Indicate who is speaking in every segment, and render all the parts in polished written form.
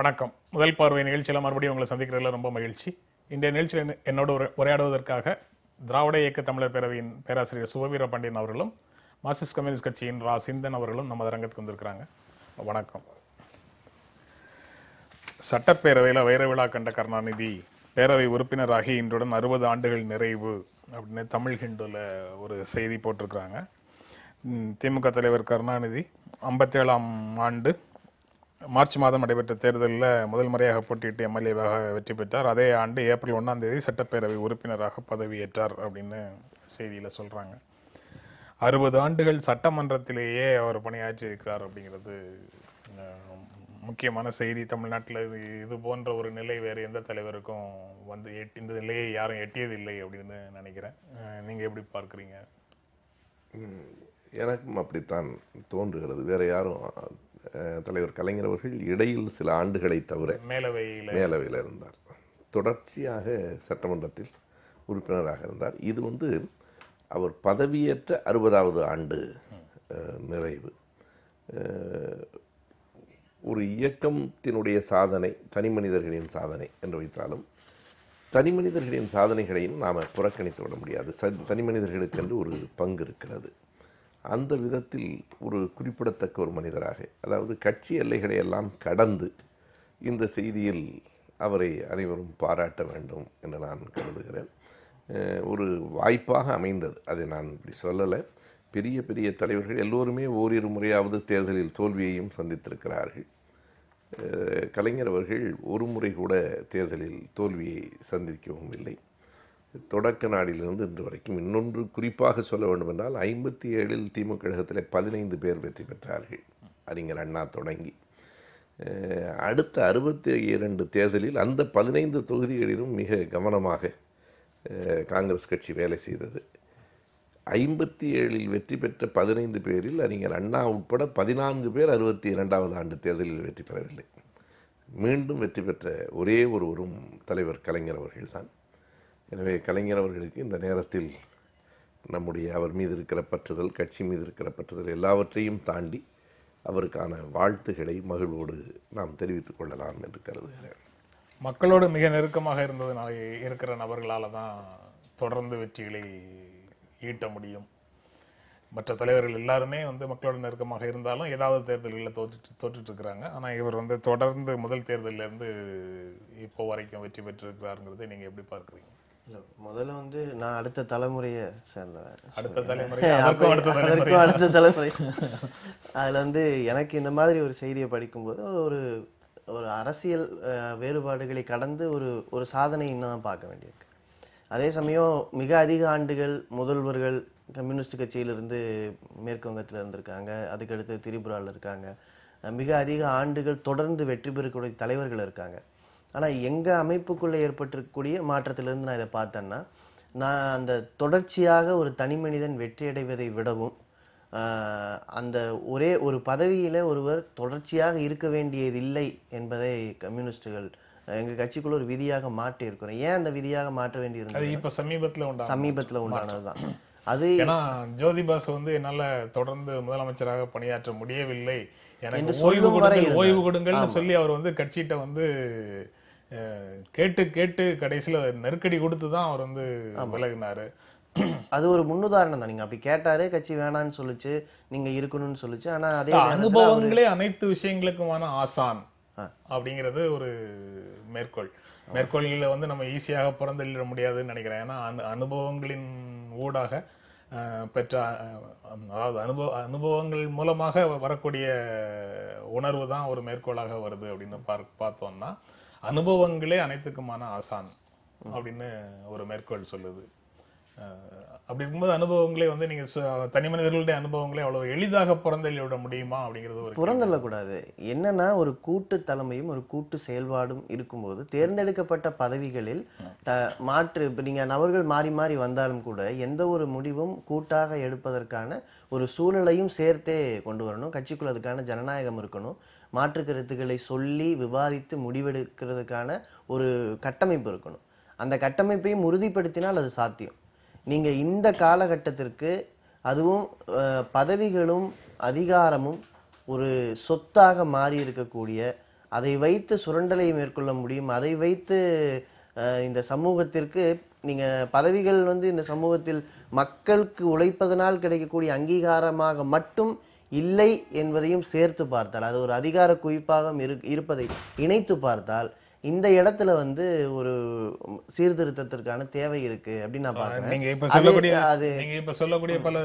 Speaker 1: வணக்கம். முதல் பார்வை நிகழ்ச்சியில் மறுபடியும் உங்களை சந்திக்கிறதுல ரொம்ப மகிழ்ச்சி. இன்றைய நிகழ்ச்சியில் என்னோடு உரையாடுவதற்காக திராவிட இயக்க தமிழர் பேரவையின் பேராசிரியர் சுபவீர பாண்டியன் அவர்களும் மார்க்சிஸ்ட் கம்யூனிஸ்ட் கட்சியின் ரா சிந்தன் அவர்களும் நம்ம அரங்கத்துக்கு வந்திருக்கிறாங்க. வணக்கம். சட்டப்பேரவையில் வைர விழா கண்ட கருணாநிதி பேரவை உறுப்பினராகி இன்றுடன் 60 ஆண்டுகள் நிறைவு அப்படின்னு தமிழ் ஹிண்டுல ஒரு செய்தி போட்டிருக்கிறாங்க. திமுக தலைவர் கருணாநிதி 57ஆம் ஆண்டு மார்ச் மாதம் நடைபெற்ற தேர்தலில் முதல் முறையாக போட்டியிட்டு எம்எல்ஏவாக வெற்றி பெற்றார். அதே ஆண்டு ஏப்ரல் 1ஆம் தேதி சட்டப்பேரவை உறுப்பினராக பதவியேற்றார் அப்படின்னு செய்தியில் சொல்கிறாங்க. 60 ஆண்டுகள் சட்டமன்றத்திலேயே அவர் பணியாற்றி இருக்கிறார் அப்படிங்கிறது முக்கியமான செய்தி. தமிழ்நாட்டில் இது போன்ற ஒரு நிலை வேறு எந்த தலைவருக்கும் வந்து இந்த நிலையை யாரும் எட்டியதில்லை அப்படின்னு நினைக்கிறேன். நீங்கள் எப்படி பார்க்குறீங்க?
Speaker 2: எனக்கும் அப்படித்தான் தோன்றுகிறது. வேற யாரும் தலைவர் கலைஞர் அவர்கள் இடையில் சில ஆண்டுகளை தவிர மேலவையில் இருந்தார். தொடர்ச்சியாக சட்டமன்றத்தில் உறுப்பினராக இருந்தார். இது அவர் பதவியேற்ற 60வது ஆண்டு நிறைவு. ஒரு இயக்கத்தினுடைய சாதனை தனி மனிதர்களின் சாதனை என்று வைத்தாலும் தனி மனிதர்களின் சாதனைகளையும் நாம் புறக்கணித்து விட முடியாது. தனி மனிதர்களுக்கென்று ஒரு பங்கு இருக்கிறது. அந்த விதத்தில் ஒரு குறிப்பிடத்தக்க ஒரு மனிதராக, அதாவது கட்சி எல்லைகளை எல்லாம் கடந்து இந்த செய்தியில் அவரை அனைவரும் பாராட்ட வேண்டும் என்று நான் கருதுகிறேன். ஒரு வாய்ப்பாக அமைந்தது. அதை நான் இப்படி சொல்லலை. பெரிய பெரிய தலைவர்கள் எல்லோருமே ஓரிரு முறையாவது தேர்தலில் தோல்வியையும் சந்தித்திருக்கிறார்கள். கலைஞர் அவர்கள் ஒரு முறை கூட தேர்தலில் தோல்வியை சந்திக்கவும் இல்லை. தொடக்க நாடிலிருந்து இன்று வரைக்கும். இன்னொன்று குறிப்பாக சொல்ல வேண்டும் என்றால் 57இல் திமுக கழகத்தில் 15 பேர் வெற்றி பெற்றார்கள், அறிஞர் அண்ணா தொடங்கி. அடுத்த 62 தேர்தலில் அந்த 15 தொகுதிகளிலும் மிக கவனமாக காங்கிரஸ் கட்சி வேலை செய்தது. 57இல் வெற்றி பெற்ற 15 பேரில் அறிஞர் அண்ணா உட்பட 14 பேர் 62வது ஆண்டு தேர்தலில் வெற்றி பெறவில்லை. மீண்டும் வெற்றி பெற்ற ஒரே ஒருவரும் தலைவர் கலைஞர் அவர்கள்தான். எனவே கலைஞர் அவர்களுக்கு இந்த நேரத்தில் அவர் மீது இருக்கிற பற்றுதல், கட்சி மீது இருக்கிற பற்றுதல் எல்லாவற்றையும் தாண்டி அவருக்கான வாழ்த்துக்களை மகிழ்வோடு நாம் தெரிவித்துக் கொள்ளலாம் என்று கருதுகிறேன்.
Speaker 1: மக்களோடு மிக நெருக்கமாக இருந்ததுனால இருக்கிற நபர்களால் தான் தொடர்ந்து வெற்றிகளை ஈட்ட முடியும். மற்ற தலைவர்கள் எல்லாருமே மக்களோட நெருக்கமாக இருந்தாலும் ஏதாவது தேர்தல்களில் தோற்றுட்டு இருக்கிறாங்க. ஆனால் இவர் தொடர்ந்து முதல் தேர்தலிருந்து இப்போ வரைக்கும் வெற்றி பெற்றிருக்கிறாருங்கிறதை நீங்கள் எப்படி பார்க்குறீங்க?
Speaker 3: இல்லை, முதல்ல நான் அடுத்த தலைமுறையை சேர்ந்தேன்.
Speaker 1: அடுத்த தலைமுறை
Speaker 3: அதில் எனக்கு இந்த மாதிரி ஒரு செய்தியை படிக்கும்போது ஒரு ஒரு அரசியல் வேறுபாடுகளை கடந்து ஒரு சாதனை இன்னும் தான் பார்க்க வேண்டியிருக்கு. அதே சமயம் மிக அதிக ஆண்டுகள் முதல்வர்கள் கம்யூனிஸ்ட் கட்சியிலிருந்து மேற்கு வங்கத்தில் இருந்திருக்காங்க, அதுக்கடுத்து திரிபுராவில் இருக்காங்க. மிக அதிக ஆண்டுகள் தொடர்ந்து வெற்றி பெறக்கூடிய தலைவர்கள் இருக்காங்க. ஆனால் எங்கள் அமைப்புக்குள்ளே ஏற்பட்டிருக்கக்கூடிய மாற்றத்திலிருந்து நான் இதை பார்த்தேன்னா, நான் அந்த தொடர்ச்சியாக ஒரு தனி மனிதன் வெற்றி அடைவதை விடவும் அந்த ஒரே ஒரு பதவியில் ஒருவர் தொடர்ச்சியாக இருக்க வேண்டியதில்லை என்பதை கம்யூனிஸ்டுகள் எங்கள் கட்சிக்குள்ள ஒரு விதியாக மாற்றி இருக்கிறோம். ஏன் அந்த விதியாக மாற்ற வேண்டியிருந்தது?
Speaker 1: இப்போ சமீபத்தில்
Speaker 3: உண்டானது தான் அது.
Speaker 1: ஏன்னா ஜோதிபாஸ் என்னால தொடர்ந்து முதலமைச்சராக பணியாற்ற முடியவில்லை, எனக்கு ஓய்வு கொடுங்கள்னு சொல்லி அவர் கட்சியிட்ட கேட்டு கேட்டு கடைசியில நெருக்கடி கொடுத்து தான் அவர் விலகினாரு.
Speaker 3: அது ஒரு முன்னுதாரணம் தான். நீங்க அப்படி கேட்டாரு, கட்சி வேணான்னு சொல்லிச்சு, நீங்க இருக்கணும்னு சொல்லிச்சு. ஆனா அதே
Speaker 1: அனுபவங்களே அனைத்து விஷயங்களுக்குமான ஆசான் அப்படிங்கிறது ஒரு மேற்கோள்ல நம்ம ஈஸியாக புறந்தள்ளிட முடியாதுன்னு நினைக்கிறேன். ஏன்னா அனுபவங்களின் ஊடாக பெற்ற, அதாவது அனுபவங்கள் மூலமாக வரக்கூடிய உணர்வு தான் ஒரு மேற்கோளாக வருது அப்படின்னு பார்த்தோம்னா, அனுபவங்களே அனைத்துக்குமான ஆசான் அப்படின்னு ஒரு மேற்கோள் சொல்லுது. அப்படி இருக்கும்போது அனுபவங்களே நீங்க தனி மனிதர்களுடைய அனுபவங்களே அவ்வளவு எளிதாக புறந்தள்ளி விட முடியுமா அப்படிங்கிறது ஒரு
Speaker 3: புறந்தள்ளக்கூடாது. என்னன்னா, ஒரு கூட்டு தலைமையும் ஒரு கூட்டு செயல்பாடும் இருக்கும்போது தேர்ந்தெடுக்கப்பட்ட பதவிகளில் மாற்று இப்ப நீங்க நபர்கள் மாறி மாறி வந்தாலும் கூட எந்த ஒரு முடிவும் கூட்டாக எடுப்பதற்கான ஒரு சூழலையும் சேர்த்தே கொண்டு வரணும். கட்சிக்குள்ள அதுக்கான ஜனநாயகம் இருக்கணும். மாற்று கருத்துக்களை சொல்லி விவாதித்து முடிவெடுக்கிறதுக்கான ஒரு கட்டமைப்பு இருக்கணும். அந்த கட்டமைப்பையும் உறுதிப்படுத்தினால் அது சாத்தியம். நீங்க இந்த காலகட்டத்திற்கு அதுவும் பதவிகளும் அதிகாரமும் ஒரு சொத்தாக மாறி இருக்கக்கூடிய அதை வைத்து சுரண்டலை மேற்கொள்ள முடியும். அதை வைத்து இந்த சமூகத்திற்கு நீங்க பதவிகள் வந்து இந்த சமூகத்தில் மக்களுக்கு உழைப்பதனால் கிடைக்கக்கூடிய அங்கீகாரமாக மட்டும் இல்லை என்பதையும் சேர்த்து பார்த்தால், அது ஒரு அதிகார குவிப்பாக இருப்பதை இணைத்து பார்த்தால், இந்த இடத்துல வந்து ஒரு சீர்திருத்தத்திற்கான தேவை இருக்கு அப்படின்னு நான் பாக்குறேன்.
Speaker 1: நீங்க இப்ப சொல்லக்கூடிய பல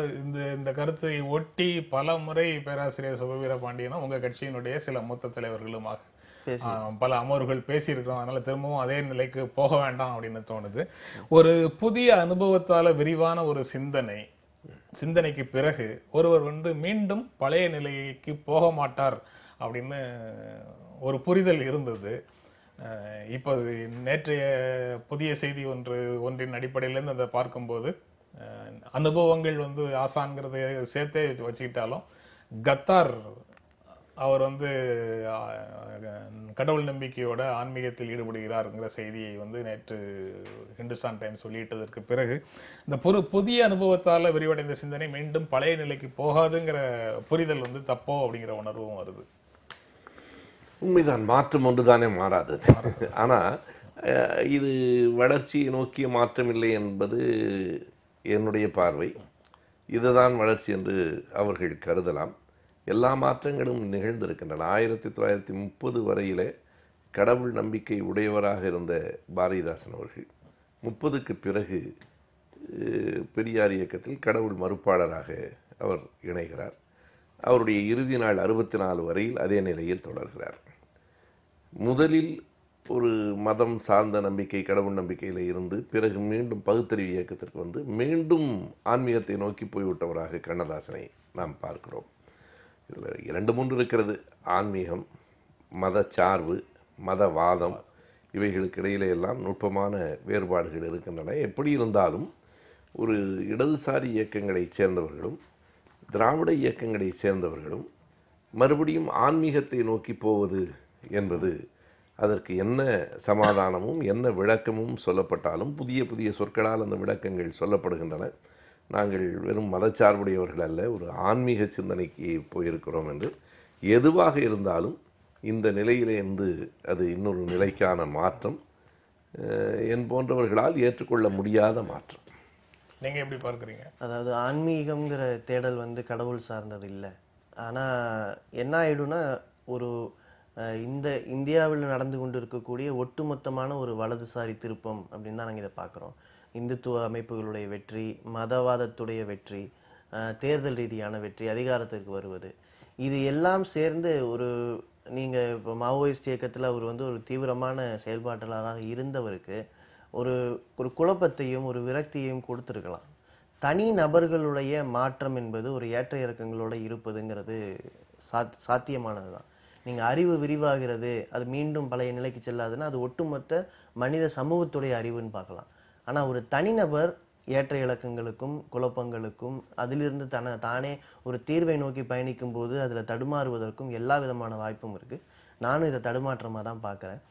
Speaker 1: இந்த கருத்தை ஒட்டி பல முறை பேராசிரியர் சுபவீர பாண்டியனும் உங்க கட்சியினுடைய சில மூத்த தலைவர்களுமாக பல அமர்வுகள் பேசியிருக்கிறோம். அதனால திரும்பவும் அதே நிலைக்கு போக வேண்டாம் அப்படின்னு தோணுது. ஒரு புதிய அனுபவத்தால விரிவான ஒரு சிந்தனைக்கு பிறகு ஒருவர் வந்து மீண்டும் பழைய நிலைக்கு போக மாட்டார் அப்படின்னு ஒரு புரிதல் இருந்தது. இப்போ நேற்றைய புதிய செய்தி ஒன்றின் அடிப்படையிலேருந்து அதை பார்க்கும்போது அனுபவங்கள் வந்து ஆசான்கிறத சேர்த்தே வச்சுக்கிட்டாலும் கத்தார் அவர் வந்து கடவுள் நம்பிக்கையோட ஆன்மீகத்தில் ஈடுபடுகிறார்ங்கிற செய்தியை வந்து நேற்று ஹிந்துஸ்தான் டைம்ஸ் வெளியிட்டதற்கு பிறகு இந்த புதிய அனுபவத்தால் விரிவடைந்த சிந்தனை மீண்டும் பழைய நிலைக்கு போகாதுங்கிற புரிதல் வந்து தப்போ அப்படிங்கிற உணர்வும் வருது.
Speaker 2: உண்மைதான், மாற்றம் ஒன்றுதானே மாறாது. ஆனால் இது வளர்ச்சியை நோக்கிய மாற்றம் இல்லை என்பது என்னுடைய பார்வை. இதுதான் வளர்ச்சி என்று அவர்கள் கருதலாம். எல்லா மாற்றங்களும் நிகழ்ந்திருக்கின்றன. 1930 வரையிலே கடவுள் நம்பிக்கை உடையவராக இருந்த பாரதிதாசன் அவர்கள் 30க்கு பிறகு பெரியார் இயக்கத்தில் கடவுள் மறுப்பாளராக அவர் இணைகிறார். அவருடைய இறுதி நாள் 64 வரையில் அதே நிலையில் தொடர்கிறார். முதலில் ஒரு மதம் சார்ந்த நம்பிக்கை, கடவுள் நம்பிக்கையில் இருந்து பிறகு மீண்டும் பகுத்தறிவு இயக்கத்திற்கு வந்து மீண்டும் ஆன்மீகத்தை நோக்கி போய்விட்டவராக கண்ணதாசனை நாம் பார்க்கிறோம். இதில் 2-3 இருக்கிறது. ஆன்மீகம், மதச்சார்பு, மதவாதம், இவைகளுக்கு இடையிலே எல்லாம் நுட்பமான வேறுபாடுகள் இருக்கின்றன. எப்படி இருந்தாலும் ஒரு இடதுசாரி இயக்கங்களைச் சேர்ந்தவர்களும் திராவிட இயக்கங்களைச் சேர்ந்தவர்களும் மறுபடியும் ஆன்மீகத்தை நோக்கி போவது என்பது அதற்கு என்ன சமாதானமும் என்ன விளக்கமும் சொல்லப்பட்டாலும் புதிய புதிய சொற்களால் அந்த விளக்கங்கள் சொல்லப்படுகின்றன. நாங்கள் வெறும் மதச்சார்புடையவர்கள் அல்ல, ஒரு ஆன்மீக சிந்தனைக்கு போயிருக்கிறோம் என்று. எதுவாக இருந்தாலும் இந்த நிலையிலே இருந்து அது இன்னொரு நிலைக்கான மாற்றம், என் போன்றவர்களால் ஏற்றுக்கொள்ள முடியாத மாற்றம்.
Speaker 1: நீங்க எப்படி பார்க்குறீங்க?
Speaker 3: அதாவது ஆன்மீகம்ங்கிற தேடல் வந்து கடவுள் சார்ந்தது இல்லை. ஆனால் என்ன ஆயிடும்னா, ஒரு இந்த இந்தியாவில் நடந்து கொண்டு இருக்கக்கூடிய ஒட்டுமொத்தமான ஒரு வலதுசாரி திருப்பம் அப்படின்னு தான் நாங்கள் இதை பார்க்குறோம். இந்துத்துவ அமைப்புகளுடைய வெற்றி, மதவாதத்துடைய வெற்றி, தேர்தல் ரீதியான வெற்றி, அதிகாரத்திற்கு வருவது, இது எல்லாம் சேர்ந்து ஒரு நீங்கள் இப்போ மாவோயிஸ்ட் இயக்கத்தில் அவர் வந்து ஒரு தீவிரமான செயல்பாட்டாளராக இருந்தவருக்கு ஒரு குழப்பத்தையும் ஒரு விரக்தியையும் கொடுத்துருக்கலாம். தனி நபர்களுடைய மாற்றம் என்பது ஒரு ஏற்ற இறக்கங்களோடு இருப்பதுங்கிறது சாத்தியமானது தான். நீங்கள் அறிவு விரிவாகிறது, அது மீண்டும் பழைய நிலைக்கு செல்லாதுன்னா அது ஒட்டுமொத்த மனித சமூகத்துடைய அறிவுன்னு பார்க்கலாம். ஆனால் ஒரு தனிநபர் ஏற்ற இலக்கங்களுக்கும் குழப்பங்களுக்கும் அதிலிருந்து தானே ஒரு தீர்வை நோக்கி பயணிக்கும் போது அதில் தடுமாறுவதற்கும் எல்லா விதமான வாய்ப்பும் இருக்குது. நானும் இதை தடுமாற்றமாக தான் பார்க்குறேன்.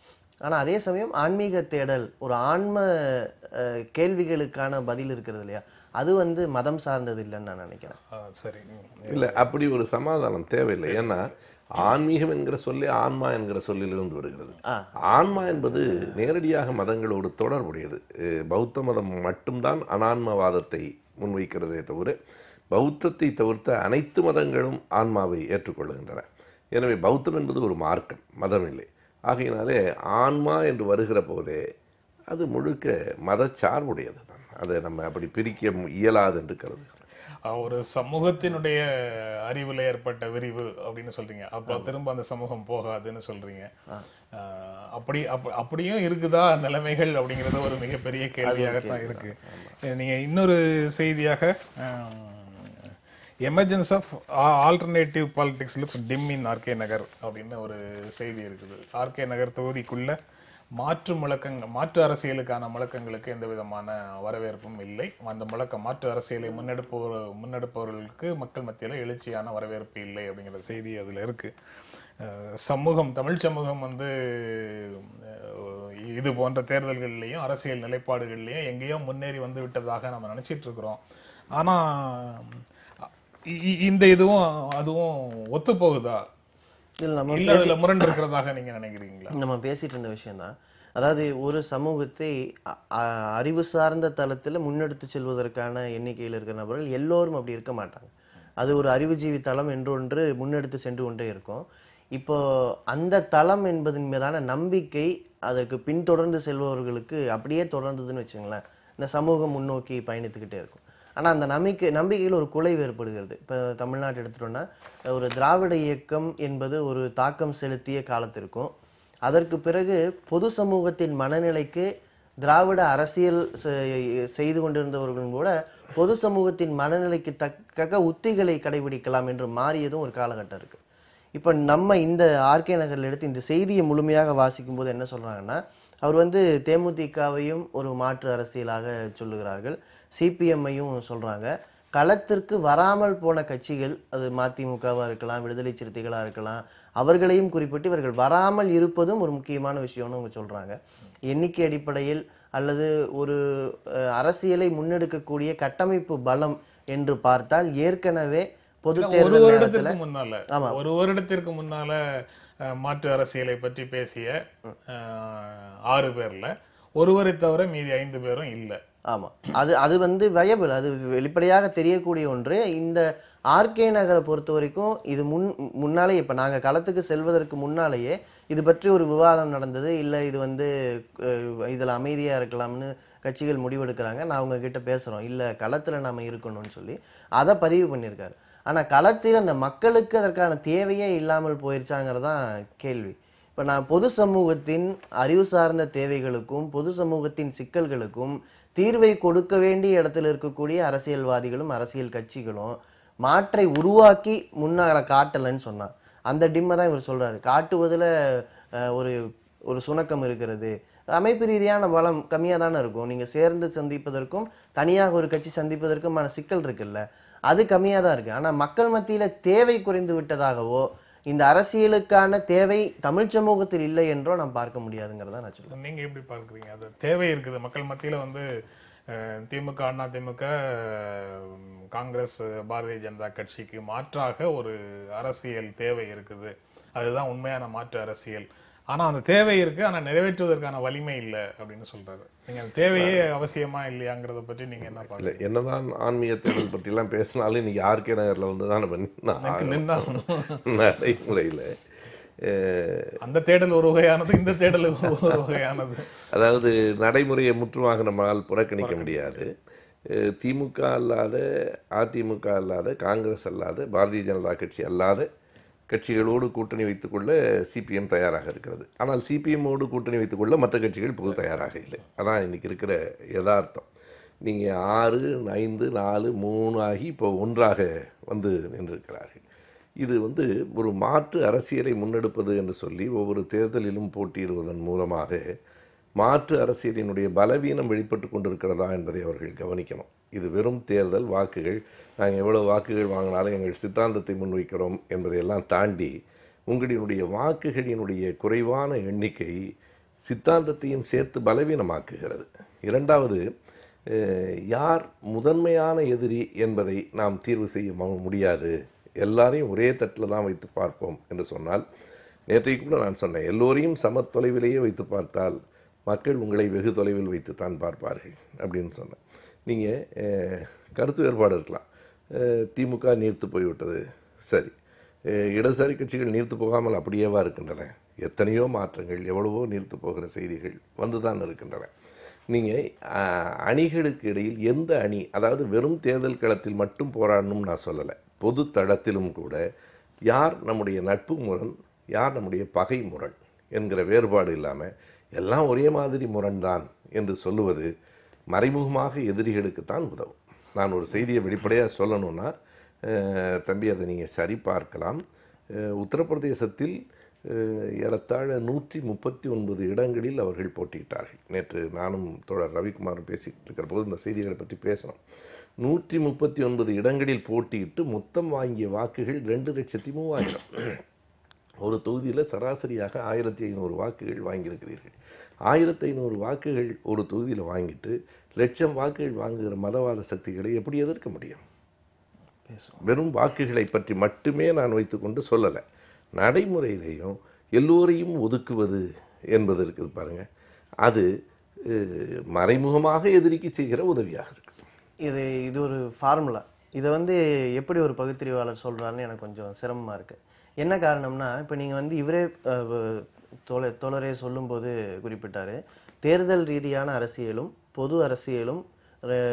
Speaker 3: ஆனால் அதே சமயம் ஆன்மீக தேடல், ஒரு ஆன்ம கேள்விகளுக்கான பதில் இருக்கிறது இல்லையா, அது வந்து மதம் சார்ந்தது இல்லைன்னு நான் நினைக்கிறேன்.
Speaker 1: சரி,
Speaker 2: இல்லை, அப்படி ஒரு சமாதானம் தேவையில்லை. ஏன்னா ஆன்மீகம் என்கிற சொல்லி ஆன்மா என்கிற சொல்லிலிருந்து வருகிறது. ஆன்மா என்பது நேரடியாக மதங்களோடு தொடர்புடையது. பௌத்த மதம் மட்டும்தான் அனான்மவாதத்தை முன்வைக்கிறதே தவிர பௌத்தத்தை தவிர்த்த அனைத்து மதங்களும் ஆன்மாவை ஏற்றுக்கொள்ளுகின்றன. எனவே பௌத்தம் என்பது ஒரு மார்க்கம், மதம் இல்லை. ஆகையினாலே ஆன்மா என்று வருகிற போதே அது முழுக்க மதச்சார்புடையது தான். அதை நம்ம அப்படி பிரிக்க இயலாது என்று கருதுகிறோம்.
Speaker 1: ஒரு சமூகத்தினுடைய அறிவில் ஏற்பட்ட விரிவு அப்படின்னு சொல்றீங்க, அப்ப திரும்ப அந்த சமூகம் போகாதுன்னு சொல்றீங்க. அப்படியும் இருக்குதா நிலைமைகள் அப்படிங்கிறது ஒரு மிகப்பெரிய கேள்வியாகத்தான் இருக்கு. நீங்க இன்னொரு செய்தியாக emergence of alternative politics looks dim in RK Nagar அப்படின்னு ஒரு செய்தி இருக்குது. ஆர்கே நகர் தொகுதிக்குள்ள மாற்று அரசியலுக்கான முழக்கங்களுக்கு எந்த விதமான வரவேற்பும் இல்லை. அந்த மாற்று அரசியலை முன்னெடுப்பவர்களுக்கு மக்கள் மத்தியில் எழுச்சியான வரவேற்பு இல்லை அப்படிங்கிற செய்தி அதில் இருக்கு. தமிழ் சமூகம் வந்து இது போன்ற தேர்தல்கள்லையும் அரசியல் நிலைப்பாடுகள்லையும் எங்கேயோ முன்னேறி வந்து விட்டதாக நம்ம நினைச்சிட்டு இருக்கிறோம். ஆனா இந்த இதுவும் அதுவும் ஒத்து போகுதா?
Speaker 3: இதில் நம்ம
Speaker 1: இல்ல அதுல முரண் இருக்கிறதாக நீங்க நினைக்கிறீங்களா?
Speaker 3: நம்ம பேசிட்டு இருந்த விஷயம்தான். அதாவது ஒரு சமூகத்தை அறிவு சார்ந்த தளத்துல முன்னெடுத்து செல்வதற்கான எண்ணிக்கையில் இருக்கிற நபர்கள் எல்லோரும் அப்படி இருக்க மாட்டாங்க. அது ஒரு அறிவுஜீவி தளம் என்றொன்று முன்னெடுத்து சென்று கொண்டே இருக்கும். இப்போ அந்த தளம் என்பதன் மீதான நம்பிக்கை அதற்கு பின்தொடர்ந்து செல்பவர்களுக்கு அப்படியே தொடர்ந்ததுன்னு வச்சுங்களேன், இந்த சமூகம் முன்னோக்கி பயணித்துக்கிட்டே இருக்கும். ஆனா அந்த நம்பிக்கையில் ஒரு குலைவு ஏற்படுகிறது. இப்போ தமிழ்நாட்டு எடுத்துட்டோம்னா ஒரு திராவிட இயக்கம் என்பது ஒரு தாக்கம் செலுத்திய காலத்திற்கும், அதற்கு பிறகு பொது சமூகத்தின் மனநிலைக்கு திராவிட அரசியல் செய்து கொண்டிருந்தவர்களும் கூட பொது சமூகத்தின் மனநிலைக்கு தக்க உத்திகளை கடைபிடிக்கலாம் என்று மாறியதும் ஒரு காலகட்டம் இருக்கு. இப்போ நம்ம இந்த ஆர்கே நகரில் எடுத்து இந்த செய்தியை முழுமையாக வாசிக்கும் போது என்ன சொல்றாங்கன்னா, அவர் தேமுதிகவையும் ஒரு மாற்று அரசியலாக சொல்லுகிறார்கள், சிபிஎம்ஐயும் சொல்றாங்க. களத்திற்கு வராமல் போன கட்சிகள், அது மதிமுகவா இருக்கலாம், விடுதலை சிறுத்தைகளா இருக்கலாம், அவர்களையும் குறிப்பிட்டு இவர்கள் வராமல் இருப்பதும் ஒரு முக்கியமான விஷயம்னு அவங்க சொல்றாங்க. எண்ணிக்கை அடிப்படையில் அல்லது ஒரு அரசியலை முன்னெடுக்கக்கூடிய கட்டமைப்பு பலம் என்று பார்த்தால் ஏற்கனவே பொது தேர்தல் நேரத்துல
Speaker 1: ஒரு வருடத்திற்கு முன்னால மாற்று அரசியலை பற்றி பேசிய 6 பேர்ல ஒருவரை தவிர மீதி 5 பேரும் இல்லை.
Speaker 3: ஆமா, அது வயபிள், அது வெளிப்படையாக தெரியக்கூடிய ஒன்று. இந்த ஆர்கே நகரை பொறுத்த வரைக்கும் இது முன்னாலே இப்ப நாங்க களத்துக்கு செல்வதற்கு முன்னாலேயே இது பற்றி ஒரு விவாதம் நடந்தது. இல்ல இது இதுல அமைதியா இருக்கலாம்னு கட்சிகள் முடிவெடுக்கிறாங்க, நான் அவங்க கிட்ட பேசுறோம், இல்ல களத்துல நாம இருக்கணும்னு சொல்லி அதை பதிவு பண்ணியிருக்காரு. ஆனா களத்தில் அந்த மக்களுக்கு அதற்கான தேவையே இல்லாமல் போயிருச்சாங்கிறதான் கேள்வி. இப்ப நான் பொது சமூகத்தின் அறிவு சார்ந்த தேவைகளுக்கும் பொது சமூகத்தின் சிக்கல்களுக்கும் தீர்வை கொடுக்க வேண்டிய இடத்துல இருக்கக்கூடிய அரசியல்வாதிகளும் அரசியல் கட்சிகளும் மாற்றை உருவாக்கி முன்னால காட்டலன்னு சொன்னா அந்த டிம்மை தான் இவர் சொல்றாரு. காட்டுவதுல ஒரு சுணக்கம் இருக்கிறது, அமைப்பு ரீதியான பலம் கம்மியா தானே இருக்கும். நீங்க சேர்ந்து சந்திப்பதற்கும் தனியாக ஒரு கட்சி சந்திப்பதற்குமான சிக்கல் இருக்குல்ல, அது கம்மியா தான் இருக்கு. ஆனா மக்கள் மத்தியில தேவை குறைந்து விட்டதாகவோ இந்த அரசியலுக்கான தேவை தமிழ் சமூகத்தில் இல்லை என்றோ நாம் பார்க்க முடியாதுங்கிறதா நான் சொல்லுவேன்.
Speaker 1: நீங்க எப்படி பார்க்குறீங்க? அது தேவை இருக்குது மக்கள் மத்தியில திமுக, அண்ணா திமுக, காங்கிரஸ், பாரதிய ஜனதா கட்சிக்கு மாற்றாக ஒரு அரசியல் தேவை இருக்குது. அதுதான் உண்மையான மாற்று அரசியல். ஆனா அந்த தேவை இருக்கு, ஆனா நிறைவேற்றுவதற்கான வலிமை இல்லை அப்படின்னு சொல்றாரு. நீங்க அந்த தேவையே அவசியமா இல்லையாங்கிறத பற்றி நீங்க என்ன பாக்கல?
Speaker 2: என்னதான் ஆன்மீக தேடல் பற்றி எல்லாம் பேசினாலும் இன்னைக்கு ஆர்கே நகர்ல நடைமுறையில
Speaker 3: அந்த தேடல் ஒரு வகையானது, இந்த தேடல் ஒரு வகையானது.
Speaker 2: அதாவது நடைமுறையை முற்றுமாக நம்மால் புறக்கணிக்க முடியாது. திமுக அல்லாத, அதிமுக அல்லாத, காங்கிரஸ் அல்லாத, பாரதிய ஜனதா கட்சி அல்லாத கட்சிகளோடு கூட்டணி வைத்துக்கொள்ள சிபிஎம் தயாராக இருக்கிறது. ஆனால் சிபிஎம்மோடு கூட்டணி வைத்துக்கொள்ள மற்ற கட்சிகள் இப்போது தயாராக இல்லை. அதான் இன்றைக்கி இருக்கிற யதார்த்தம். நீங்கள் 6, 5, 4, 3 ஆகி இப்போ ஒன்றாக நின்றிருக்கிறார்கள். இது ஒரு மாற்று அரசியலை முன்னெடுப்பது என்று சொல்லி ஒவ்வொரு தேர்தலிலும் போட்டியிடுவதன் மூலமாக மாற்று அரசியலினுடைய பலவீனம் வெளிப்பட்டு கொண்டிருக்கிறதா என்பதை அவர்கள் கவனிக்கணும். இது வெறும் தேர்தல் வாக்குகள், நாங்கள் எவ்வளோ வாக்குகள் வாங்கினாலும் எங்கள் சித்தாந்தத்தை முன்வைக்கிறோம் என்பதையெல்லாம் தாண்டி உங்களினுடைய வாக்குகளினுடைய குறைவான எண்ணிக்கை சித்தாந்தத்தையும் சேர்த்து பலவீனமாக்குகிறது. இரண்டாவது, யார் முதன்மையான எதிரி என்பதை நாம் தீர்வு செய்ய முடியாது. எல்லாரையும் ஒரே தட்டில் தான் வைத்து பார்ப்போம் என்று சொன்னால், நேற்றைக்கு கூட நான் சொன்னேன், எல்லோரையும் சம தொலைவிலேயே வைத்து பார்த்தால் மக்கள் உங்களை வெகு தொலைவில் வைத்து தான் பார்ப்பார்கள் அப்படின்னு சொன்னேன். நீங்கள் கருத்து வேறுபாடு இருக்கலாம். திமுக நீர்த்து போய்விட்டது, சரி, இடதுசாரி கட்சிகள் நீர்த்து போகாமல் அப்படியேவா இருக்கின்றன? எத்தனையோ மாற்றங்கள், எவ்வளவோ நீர்த்து போகிற செய்திகள் தான் இருக்கின்றன. நீங்கள் அணிகளுக்கு இடையில் எந்த அணி, அதாவது வெறும் தேர்தல் களத்தில் மட்டும் போராடணும்னு நான் சொல்லலை, பொது தளத்திலும் கூட யார் நம்முடைய நட்பு முரண், யார் நம்முடைய பகை முரண் என்கிற வேறுபாடு இல்லாமல் எல்லாம் ஒரே மாதிரி முரண்தான் என்று சொல்லுவது மறைமுகமாக எதிரிகளுக்குத்தான் உதவும். நான் ஒரு செய்தியை வெளிப்படையாக சொல்லணும்னா, தம்பி அதை நீங்கள் சரி பார்க்கலாம். உத்தரப்பிரதேசத்தில் ஏறத்தாழ 139 இடங்களில் அவர்கள் போட்டியிட்டார்கள். நேற்று நானும் தோழர் ரவிக்குமாரும் பேசிக்கிட்டு இருக்கிற போது இந்த செய்திகளை பற்றி பேசணும். 139 இடங்களில் போட்டியிட்டு மொத்தம் வாங்கிய வாக்குகள் 2,03,000. ஒரு தொகுதியில் சராசரியாக 1500 வாக்குகள் வாங்கியிருக்கிறீர்கள். 1500 வாக்குகள் ஒரு தொகுதியில் வாங்கிட்டு 1,00,000 வாக்குகள் வாங்குகிற மதவாத சக்திகளை எப்படி எதிர்க்க முடியும்? வெறும் வாக்குகளை பற்றி மட்டுமே நான் வைத்துக்கொண்டு சொல்லலை. நடைமுறையிலையும் எல்லோரையும் ஒதுக்குவது என்பது இருக்குது பாருங்கள், அது மறைமுகமாக எதிரிக்கு செய்கிற உதவியாக இருக்கு.
Speaker 3: இது ஒரு ஃபார்முலா. இதை வந்து எப்படி ஒரு பகுத்தறிவாளர் சொல்கிறாருன்னு எனக்கு கொஞ்சம் சிரமமாக இருக்குது. என்ன காரணம்னா, இப்போ நீங்கள் வந்து இவரே தோழரே சொல்லும்போது குறிப்பிட்டார், தேர்தல் ரீதியான அரசியலும் பொது அரசியலும்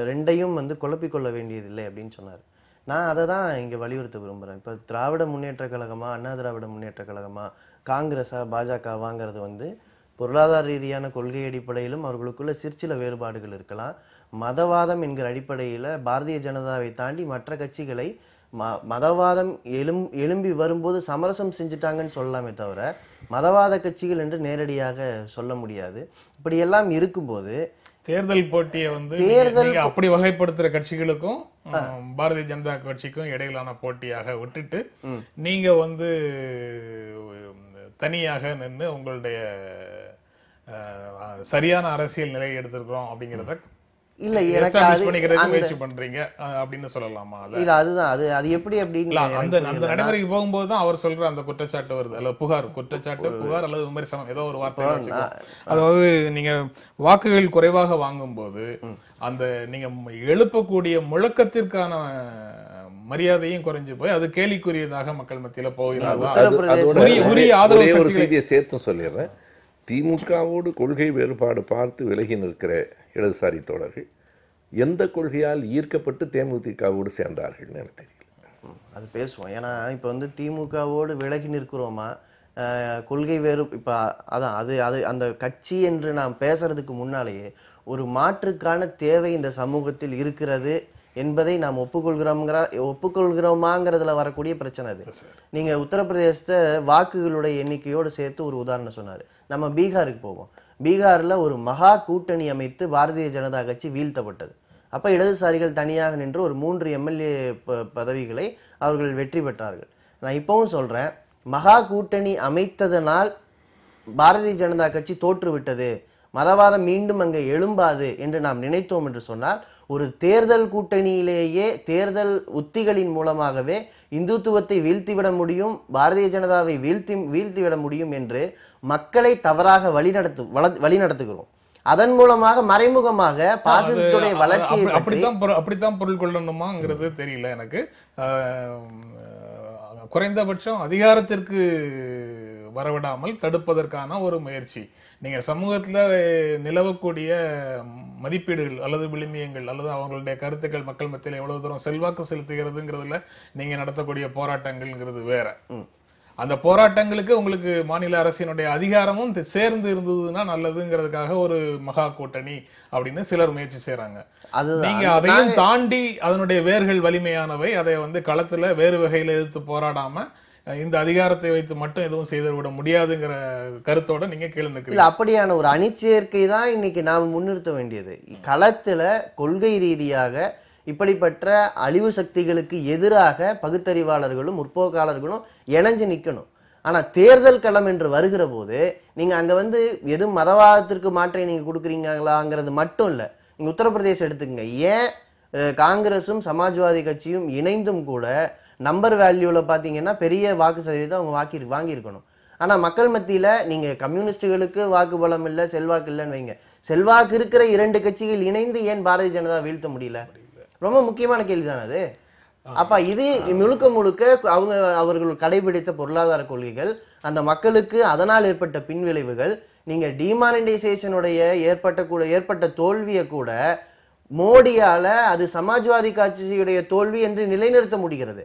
Speaker 3: ரெண்டையும் வந்து குழப்பிக்கொள்ள வேண்டியதில்லை அப்படின்னு சொன்னார். நான் அதை தான் இங்கே வலியுறுத்த விரும்புகிறேன். இப்போ திராவிட முன்னேற்ற கழகமா, அண்ணா திராவிட முன்னேற்ற கழகமா, காங்கிரஸா, பாஜகவாங்கிறது வந்து பொருளாதார ரீதியான கொள்கை அடிப்படையிலும் அவர்களுக்குள்ள சிற்சில வேறுபாடுகள் இருக்கலாம். மதவாதம் என்கிற அடிப்படையில் பாரதிய ஜனதாவை தாண்டி மற்ற கட்சிகளை மதவாதம் எழும்பி வரும்போது சமரசம் செஞ்சுட்டாங்கன்னு சொல்லலாமே தவிர மதவாத கட்சிகள் என்று நேரடியாக சொல்ல முடியாது. இப்படியெல்லாம் இருக்கும்போது
Speaker 1: தேர்தல் போட்டியை வந்து அப்படி வகைப்படுத்துற கட்சிகளுக்கும் பாரதிய ஜனதா கட்சிக்கும் இடையிலான போட்டியாக விட்டுட்டு நீங்க வந்து தனியாக நின்று உங்களுடைய சரியான அரசியல் நிலையை எடுத்திருக்கிறோம் அப்படிங்கறத
Speaker 3: இல்ல எனக்கு
Speaker 1: முயற்சி பண்றீங்க அப்படின்னு சொல்லலாமா?
Speaker 3: இல்ல அதுதான் அது எப்படி அப்படின்னு
Speaker 1: அந்த நடைமுறைக்கு போகும்போது தான் அவர் சொல்ற அந்த குற்றச்சாட்டு வருது, அல்ல குற்றச்சாட்டு புகார் அல்லது விமர்சனம் ஏதோ ஒரு வார்த்தை. அதாவது நீங்க வாக்குகள் குறைவாக வாங்கும் போது அந்த நீங்க எழுப்பக்கூடிய முழக்கத்திற்கான மரியாதையும் குறைஞ்சு போய் அது கேலிக்குரியதாக மக்கள் மத்தியில போகிறார்.
Speaker 2: ஒரு செய்தியை சேர்த்து சொல்லிடுறேன். திமுகவோடு கொள்கை வேறுபாடு பார்த்து விலகி நிற்கிற இடதுசாரி தோழர்கள் எந்த கொள்கையால் ஈர்க்கப்பட்டு தேமுதிகவோடு சேர்ந்தார்கள் எனக்கு தெரியல.
Speaker 3: அது பேசுவோம். ஏன்னா இப்போ வந்து திமுகவோடு விலகி நிற்கிறோமா, கொள்கை வேறு, இப்போ அதான் அது அந்த கட்சி என்று நாம் பேசுறதுக்கு முன்னாலேயே ஒரு மாற்றுக்கான தேவை இந்த சமூகத்தில் இருக்கிறது என்பதை நாம் ஒப்புக்கொள்கிறோமாங்கிறதுல வரக்கூடிய பிரச்சனை அது. நீங்க உத்தரப்பிரதேசத்தை வாக்குகளுடைய எண்ணிக்கையோடு சேர்த்து ஒரு உதாரணம் சொன்னாரு. நம்ம பீகாருக்கு போவோம். பீகார்ல ஒரு மகா கூட்டணி அமைத்து பாரதிய ஜனதா கட்சி வீழ்த்தப்பட்டது. அப்ப இடதுசாரிகள் தனியாக நின்று ஒரு 3 எம்எல்ஏ பதவிகளை அவர்கள் வெற்றி பெற்றார்கள். நான் இப்பவும் சொல்றேன், மகா கூட்டணி அமைத்ததனால் பாரதிய ஜனதா கட்சி தோற்றுவிட்டது, மதவாதம் மீண்டும் அங்கே எழும்பாது என்று நாம் நினைத்தோம் என்று சொன்னால் ஒரு தேர்தல் கூட்டணியிலேயே தேர்தல் உத்திகளின் மூலமாகவே இந்துத்துவத்தை வீழ்த்திவிட முடியும், பாரதிய ஜனதாவை வீழ்த்திவிட முடியும் என்று மக்களை தவறாக வழிநடத்துகிறோம். அதன் மூலமாக மறைமுகமாக பாசிசத்துடைய வளர்ச்சியை
Speaker 1: அப்படித்தான் பொருள் கொள்ளணுமாங்கிறது தெரியல எனக்கு. குறைந்தபட்சம் அதிகாரத்திற்கு வரவிடாமல் தடுப்பதற்கான ஒரு முயற்சி. நீங்க சமூகத்துல நிலவக்கூடிய மதிப்பீடுகள் அல்லது விளிமியங்கள் அல்லது அவங்களுடைய கருத்துக்கள் மக்கள் மத்தியில் எவ்வளவு தூரம் செல்வாக்கு செலுத்துகிறதுங்கிறதுல நீங்க நடத்தக்கூடிய போராட்டங்கள்ங்கிறது வேற. அந்த போராட்டங்களுக்கு உங்களுக்கு மாநில அரசினுடைய அதிகாரமும் சேர்ந்து இருந்ததுன்னா நல்லதுங்கிறதுக்காக ஒரு மகா கூட்டணி அப்படின்னு சிலர் முயற்சி செய்யறாங்க. நீங்க அதையும் தாண்டி அதனுடைய வேர்கள் வலிமையானவை, அதை வந்து களத்துல வேறு வகையில எதிர்த்து போராடாம இந்த அதிகாரத்தை வைத்து மட்டும் எதுவும் செய்து விட முடியாதுங்கிற கருத்தோட நீங்க கீழே நிற்கிறீங்க.
Speaker 3: அப்படியான ஒரு அணிச்சேர்க்கை தான் இன்னைக்கு நாம் முன்னிறுத்த வேண்டியது. களத்துல கொள்கை ரீதியாக இப்படிப்பட்ட அழிவு சக்திகளுக்கு எதிராக பகுத்தறிவாளர்களும் முற்போக்காளர்களும் இணைஞ்சு நிற்கணும். ஆனா தேர்தல் களம் என்று வருகிற போது நீங்க அங்க வந்து எதுவும் மதவாதத்திற்கு மாற்றை நீங்க கொடுக்குறீங்களாங்கிறது மட்டும் இல்ல. நீங்க உத்தரப்பிரதேசம் எடுத்துக்கங்க. ஏன் காங்கிரஸும் சமாஜ்வாதி கட்சியும் இணைந்தும் கூட நம்பர் வேல்யூல பாத்தீங்கன்னா பெரிய வாக்கு சதவீதம் அவங்க வாங்கியிருக்கணும். ஆனா மக்கள் மத்தியில நீங்க கம்யூனிஸ்டுகளுக்கு வாக்கு பலம் இல்லை, செல்வாக்கு இல்லைன்னு வைங்க, செல்வாக்கு இருக்கிற 2 கட்சிகள் இணைந்து ஏன் பாரதிய ஜனதா வீழ்த்த முடியல? ரொம்ப முக்கியமான கேள்விதான் அது. அப்ப இது முழுக்க அவர்கள் கடைபிடித்த பொருளாதார கொள்கைகள், அந்த மக்களுக்கு அதனால் ஏற்பட்ட பின்விளைவுகள், நீங்க டிமானிட்டைசேஷனுடைய ஏற்பட்ட தோல்வியை கூட மோடியால அது சமாஜ்வாதி கட்சியுடைய தோல்வி என்று நிலைநிறுத்த முடிகிறது.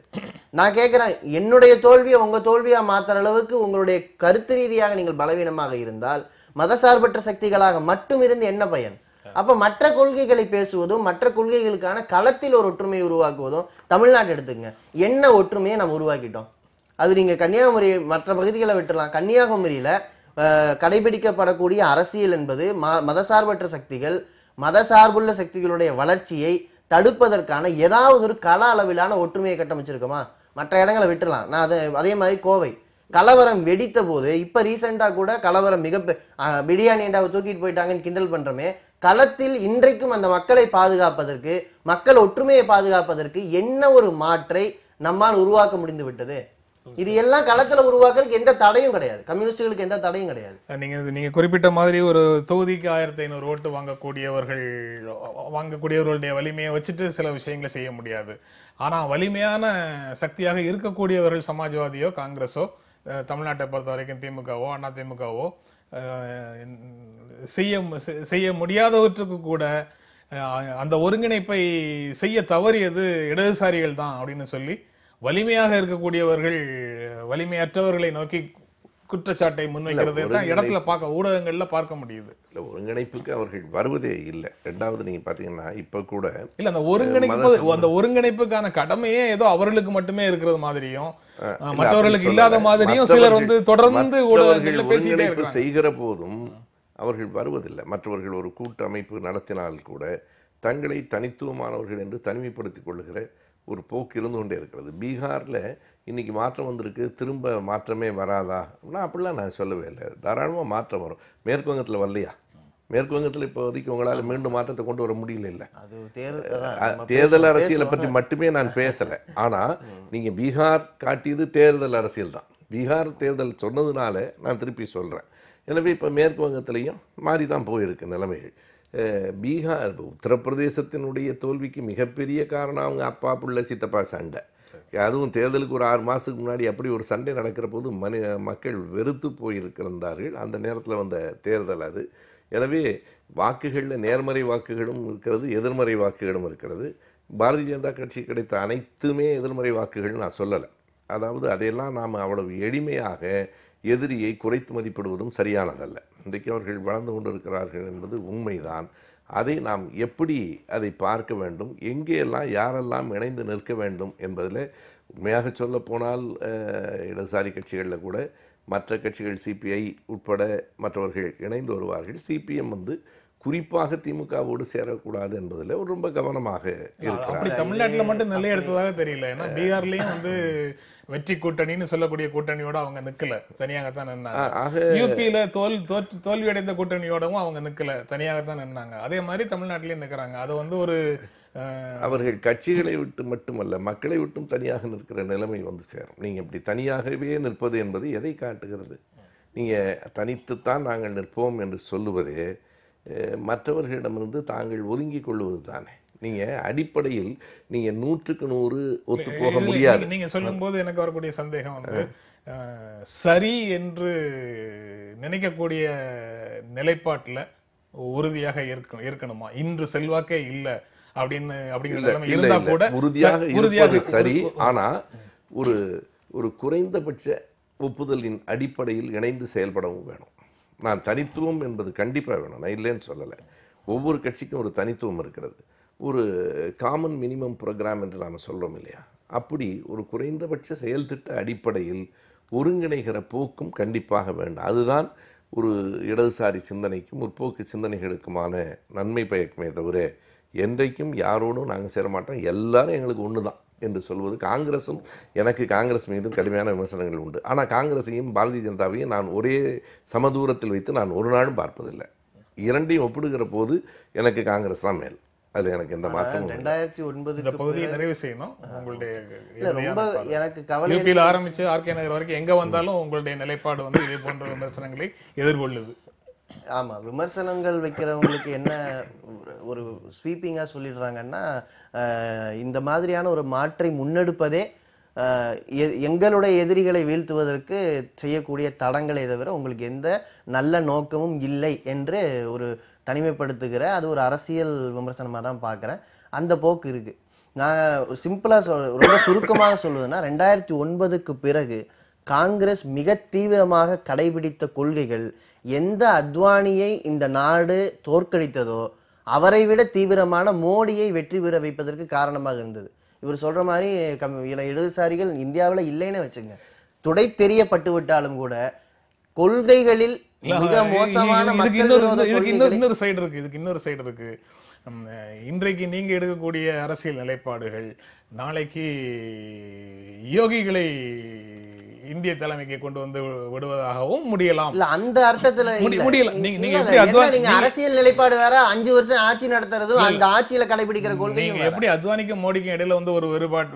Speaker 3: நான் கேட்கிறேன், என்னுடைய தோல்வியை உங்க தோல்வியா மாத்துற அளவுக்கு உங்களுடைய கருத்து ரீதியாக நீங்கள் பலவீனமாக இருந்தால் மதசார்பற்ற சக்திகளாக மட்டும் இருந்து என்ன பயன்? அப்ப மற்ற கொள்கைகளை பேசுவதும் மற்ற கொள்கைகளுக்கான களத்தில் ஒரு ஒற்றுமையை உருவாக்குவதும், தமிழ்நாட்டு எடுத்துங்க, என்ன ஒற்றுமையை நம்ம உருவாக்கிட்டோம்? அது நீங்க கன்னியாகுமரி மற்ற பகுதிகளை விட்டுலாம், கன்னியாகுமரியில கடைபிடிக்கப்படக்கூடிய அரசியல் என்பது மதசார்பற்ற சக்திகள், மதசார்புள்ள சக்திகளுடைய வளர்ச்சியை தடுப்பதற்கான ஏதாவது ஒரு கள அளவிலான ஒற்றுமையை கட்டமைச்சிருக்கோமா? மற்ற இடங்களை விட்டுலாம். நான் அதே மாதிரி கோவை கலவரம் வெடித்த போது, இப்ப ரீசெண்டா கூட கலவரம் பிரியாணியாவை தூக்கிட்டு போயிட்டாங்கன்னு கிண்டல் பண்றோமே, களத்தில் இன்றைக்கும் அந்த மக்களை பாதுகாப்பதற்கு, மக்கள் ஒற்றுமையை பாதுகாப்பதற்கு என்ன ஒரு மாற்றை நம்மால் உருவாக்க முடிந்து விட்டது? இது எல்லாம் களத்துல உருவாக்குறதுக்கு எந்த தடையும் கிடையாது, கம்யூனிஸ்டுகளுக்கு எந்த தடையும் கிடையாது.
Speaker 1: நீங்க குறிப்பிட்ட மாதிரி ஒரு தொகுதிக்கு 1500 ஓட்டு வாங்கக்கூடியவர்களுடைய வலிமையை வச்சுட்டு சில விஷயங்களை செய்ய முடியாது. ஆனா வலிமையான சக்தியாக இருக்கக்கூடியவர்கள் சமாஜ்வாதியோ காங்கிரஸோ தமிழ்நாட்டை பொறுத்த வரைக்கும் திமுகவோ அதிமுகவோ செய்ய முடியாதவற்றுக்கு கூட அந்த ஒருங்கிணைப்பை செய்ய தவறியது இடதுசாரிகள் தான் அப்படின்னு சொல்லி வலிமையாக இருக்கக்கூடியவர்கள் வலிமையற்றவர்களை நோக்கி குற்றச்சாட்டை முன்வைக்கிறதை தான் இடத்துல ஊடகங்கள்ல பார்க்க முடியுது.
Speaker 2: ஒருங்கிணைப்புக்கு அவர்கள் வருவதே இல்லை. ரெண்டாவது நீங்க பாத்தீங்கன்னா இப்ப கூட
Speaker 1: இல்ல அந்த ஒருங்கிணைப்புக்கான கடமையே ஏதோ அவர்களுக்கு மட்டுமே இருக்கிறது மாதிரியும் மற்றவர்களுக்கு இல்லாத மாதிரியும் சிலர் தொடர்ந்து ஊடகங்கள்ல பேசிட்டே இருக்காங்க.
Speaker 2: செய்கிற போதும் அவர்கள் வருவதில்லை. மற்றவர்கள் ஒரு கூட்டமைப்பு நடத்தினால் கூட தங்களை தனித்துவமானவர்கள் என்று தனிமைப்படுத்திக் கொள்ளுகிற ஒரு போக்கு இருந்து கொண்டே இருக்கிறது. பீகாரில் இன்னைக்கு மாற்றம் வந்திருக்கு, திரும்ப மாற்றமே வராதா அப்படிலாம் நான் சொல்லவே இல்லை. தாராளமாக மாற்றம் வரும். மேற்கு வங்கத்தில் வரலையா? மேற்கு வங்கத்தில் இப்போதைக்கு உங்களால் மீண்டும் மாற்றத்தை கொண்டு வர முடியல. இல்லை, தேர்தல் அரசியலை பற்றி மட்டுமே நான் பேசலை. ஆனால் நீங்கள் பீகார் காட்டியது தேர்தல் அரசியல் தான். பீகார் தேர்தல் சொன்னதுனால நான் திருப்பி சொல்கிறேன். எனவே இப்போ மேற்கு வங்கத்திலையும் மாறி தான் போயிருக்கு நிலைமைகள். பீகார் உத்தரப்பிரதேசத்தினுடைய தோல்விக்கு மிகப்பெரிய காரணம் அவங்க அப்பா புள்ள சித்தப்பா சண்டை. அதுவும் தேர்தலுக்கு ஒரு 6 மாதத்துக்கு முன்னாடி அப்படி ஒரு சண்டை நடக்கிற போது மக்கள் வெறுத்து போயிருக்கிறார்கள். அந்த நேரத்தில் வந்த தேர்தல் அது. எனவே வாக்குகளில் நேர்மறை வாக்குகளும் இருக்கிறது, எதிர்மறை வாக்குகளும் இருக்கிறது. பாரதிய ஜனதா கட்சி கிடைத்த அனைத்துமே எதிர்மறை வாக்குகள் நான் சொல்லலை. அதாவது அதையெல்லாம் நாம் அவ்வளவு எளிமையாக எதிரியை குறைத்து மதிப்பிடுவதும் சரியானதல்ல. இன்றைக்கு அவர்கள் வளர்ந்து கொண்டிருக்கிறார்கள் என்பது உண்மைதான். அதை நாம் எப்படி அதை பார்க்க வேண்டும், எங்கேயெல்லாம் யாரெல்லாம் இணைந்து நிற்க வேண்டும் என்பதில் உண்மையாக சொல்ல போனால் இடதுசாரி கட்சிகளில் கூட மற்ற கட்சிகள் சிபிஐ உட்பட மற்றவர்கள் இணைந்து வருவார்கள். சிபிஎம் குறிப்பாக திமுகவோடு சேரக்கூடாது என்பதில் ரொம்ப கவனமாக இருக்கிறார்.
Speaker 1: தமிழ்நாட்டில் மட்டும் நிலை எடுத்ததாக தெரியல. ஏன்னா பீகார்லயும் வெற்றி கூட்டணின்னு சொல்லக்கூடிய கூட்டணியோட அவங்க நிக்கல, தனியாகத்தான் நின்னாங்க. யூபியில தோல்வியடைந்த கூட்டணியோடவும் அவங்க நிக்கல, தனியாகத்தான் நின்னாங்க. அதே மாதிரி தமிழ்நாட்டிலயும் நிக்கிறாங்க. அது ஒரு
Speaker 2: அவர்கள் கட்சிகளை விட்டு மட்டுமல்ல, மக்களை விட்டும் தனியாக நிற்கிற நிலைமை சேரும். நீங்க இப்படி தனியாகவே நிற்பது என்பது எதை காட்டுகிறது? நீங்க தனித்துத்தான் நாங்கள் நிற்போம் என்று சொல்லுவதே மற்றவர்களிடமிருந்து தாங்கள் ஒதுங்கி கொள்வது தானே. நீங்க அடிப்படையில் நீங்க 100க்கு 100 ஒத்து போக முடியாது.
Speaker 1: நீங்க சொல்லும் போது எனக்கு வரக்கூடிய சந்தேகம் சரி என்று நினைக்கக்கூடிய நிலைப்பாட்டுல உறுதியாக இருக்கணுமா? இன்று செல்வாக்கே இல்ல அப்படின்னு இருந்தா கூட
Speaker 2: உறுதியாக சரி. ஆனா ஒரு குறைந்தபட்ச ஒப்புதலின் அடிப்படையில் இணைந்து செயல்படவும் வேணும். நான் தனித்துவம் என்பது கண்டிப்பாக வேணும், நான் இல்லைன்னு சொல்லலை. ஒவ்வொரு கட்சிக்கும் ஒரு தனித்துவம் இருக்கிறது. ஒரு காமன் மினிமம் ப்ரோக்ராம் என்று நாம் சொல்கிறோம் இல்லையா? அப்படி ஒரு குறைந்தபட்ச செயல் திட்ட அடிப்படையில் ஒருங்கிணைகிற போக்கும் கண்டிப்பாக வேண்டும். அதுதான் ஒரு இடதுசாரி சிந்தனைக்கும் முற்போக்கு சிந்தனைகளுக்குமான நன்மை பயக்குமே தவிர என்றைக்கும் யாரோடும் நாங்கள் சேரமாட்டோம், எல்லாரும் எங்களுக்கு ஒன்று தான் என்று சொல்வது. எனக்கு காங்கிரஸ் மீதும் கடுமையான விமர்சனங்கள் உண்டு. ஆனால் காங்கிரஸையும் பாரதிய ஜனதாவையும் நான் ஒரே சமதூரத்தில் வைத்து நான் ஒரு நாளும் பார்ப்பதில்லை. இரண்டையும் ஒப்பிடுகிற போது எனக்கு காங்கிரஸ் தான் மேல். அது எனக்கு எந்த மாற்றமும்
Speaker 3: 2009
Speaker 1: நிறைவு செய்யணும். உங்களுடைய
Speaker 3: எனக்கு கவலை
Speaker 1: ஆரம்பிச்சு ஆர்கே நகர் வரைக்கும் எங்க வந்தாலும் உங்களுடைய நிலைப்பாடு இதே போன்ற விமர்சனங்களை எதிர்கொள்ளுது.
Speaker 3: ஆமா, விமர்சனங்கள் வைக்கிறவங்களுக்கு என்ன ஒரு ஸ்வீப்பிங்கா சொல்லிடுறாங்கன்னா, இந்த மாதிரியான ஒரு மாற்றை முன்னெடுப்பதே எங்களுடைய எதிரிகளை வீழ்த்துவதற்கு செய்யக்கூடிய தடங்களை தவிர உங்களுக்கு எந்த நல்ல நோக்கமும் இல்லை என்று ஒரு தனிமைப்படுத்துகிற அது ஒரு அரசியல் விமர்சனமாக தான் பார்க்குறேன். அந்த போக்கு இருக்கு. நான் சிம்பிளாக ரொம்ப சுருக்கமாக சொல்லுவேன்னா, 2009க்கு பிறகு காங்கிரஸ் மிக தீவிரமாக கடைபிடித்த கொள்கைகள் எந்த அத்வானியை இந்த நாடு தோற்கடித்ததோ அவரை விட தீவிரமான மோடியை வெற்றி பெற வைப்பதற்கு காரணமாக இருந்தது. இவர் சொல்ற மாதிரி இடதுசாரிகள் இந்தியாவில் இல்லைன்னு வச்சுங்க, துடை தெரியப்பட்டு விட்டாலும் கூட கொள்கைகளில் மிக மோசமான
Speaker 1: இன்னொரு சைடு இருக்கு. இன்றைக்கு நீங்க எடுக்கக்கூடிய அரசியல் நிலைப்பாடுகள் நாளைக்கு யோகிகளை இந்திய தலைமைக்கு கொண்டு வந்து விடுவதாகவும் முடியலாம்.
Speaker 3: இல்ல அந்த அர்த்தத்துல
Speaker 1: முடியல. நீங்க எப்படி
Speaker 3: நீங்க அரசியல் நிலைப்பாடு வேற, 5 வருஷம் ஆட்சி நடத்துறதும் அந்த ஆட்சியில கடைபிடிக்கிற கொள்கையும்
Speaker 1: நீங்க எப்படி அத்வானிக்கும் மோடிக்கும் இடையில வந்து ஒரு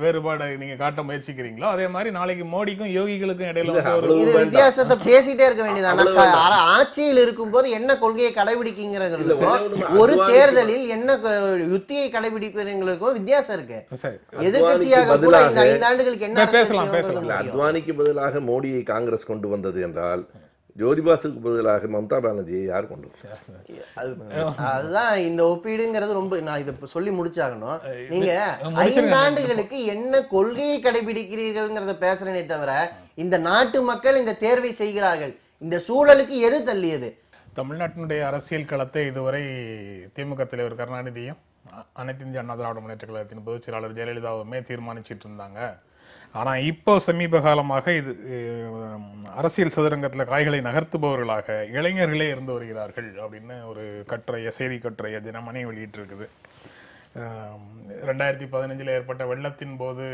Speaker 1: வேறுபாடு நீங்க காட்ட முயற்சிக்கிறீங்களோ, அதே மாதிரி நாளைக்கு மோடிக்கும் யோகிகளுக்கும் இடையில வந்து ஒரு
Speaker 3: இது வித்தியாசத்தை பேசிட்டே இருக்க வேண்டியதான. ஆட்சியில் இருக்கும்போது என்ன கொள்கையை கடைபிடிக்கிறதுக்கும் ஒரு தேர்தலில் என்ன யுத்தியை கடைபிடிக்கிறவங்களுக்கும் வித்தியாசம் இருக்கு. எதிர்கட்சியாக கூட இந்த 5 ஆண்டுகளுக்கு என்ன
Speaker 1: பேசலாம்.
Speaker 2: அத்வானிக்கு பதிலாக மோடியை காங்கிரஸ் கொண்டு வந்தது என்றால் ஜோதிபாசுக்கு பதிலாக மம்தா பானர்ஜியை யார் கொண்டு
Speaker 3: அதுதான் இந்த ஒப்பீடுங்கிறது. ரொம்ப நான் இதை சொல்லி முடிச்சாகணும். நீங்க 5 ஆண்டுகளுக்கு என்ன கொள்கையை கடைபிடிக்கிறீர்கள்ங்கிறத பேசுறேனே தவிர இந்த நாட்டு மக்கள் இந்த தேர்வை செய்கிறார்கள், இந்த சூழலுக்கு எது தள்ளியது?
Speaker 1: தமிழ்நாட்டினுடைய அரசியல் களத்தை இதுவரை திமுக தலைவர் கருணாநிதியும் அனைத்து இந்திய அண்ணா திராவிட முன்னேற்ற கழகத்தின் பொதுச் செயலாளர் ஜெயலலிதாவுமே தீர்மானிச்சிட்டு இருந்தாங்க. ஆனா இப்போ சமீப காலமாக இது அரசியல் சதுரங்கத்துல காய்களை நகர்த்துபவர்களாக இளைஞர்களே இருந்து வருகிறார்கள் அப்படின்னு ஒரு செய்தி கட்டுரையை தினமணி வெளியிட்டு இருக்குது. 2015 ஏற்பட்ட வெள்ளத்தின் போது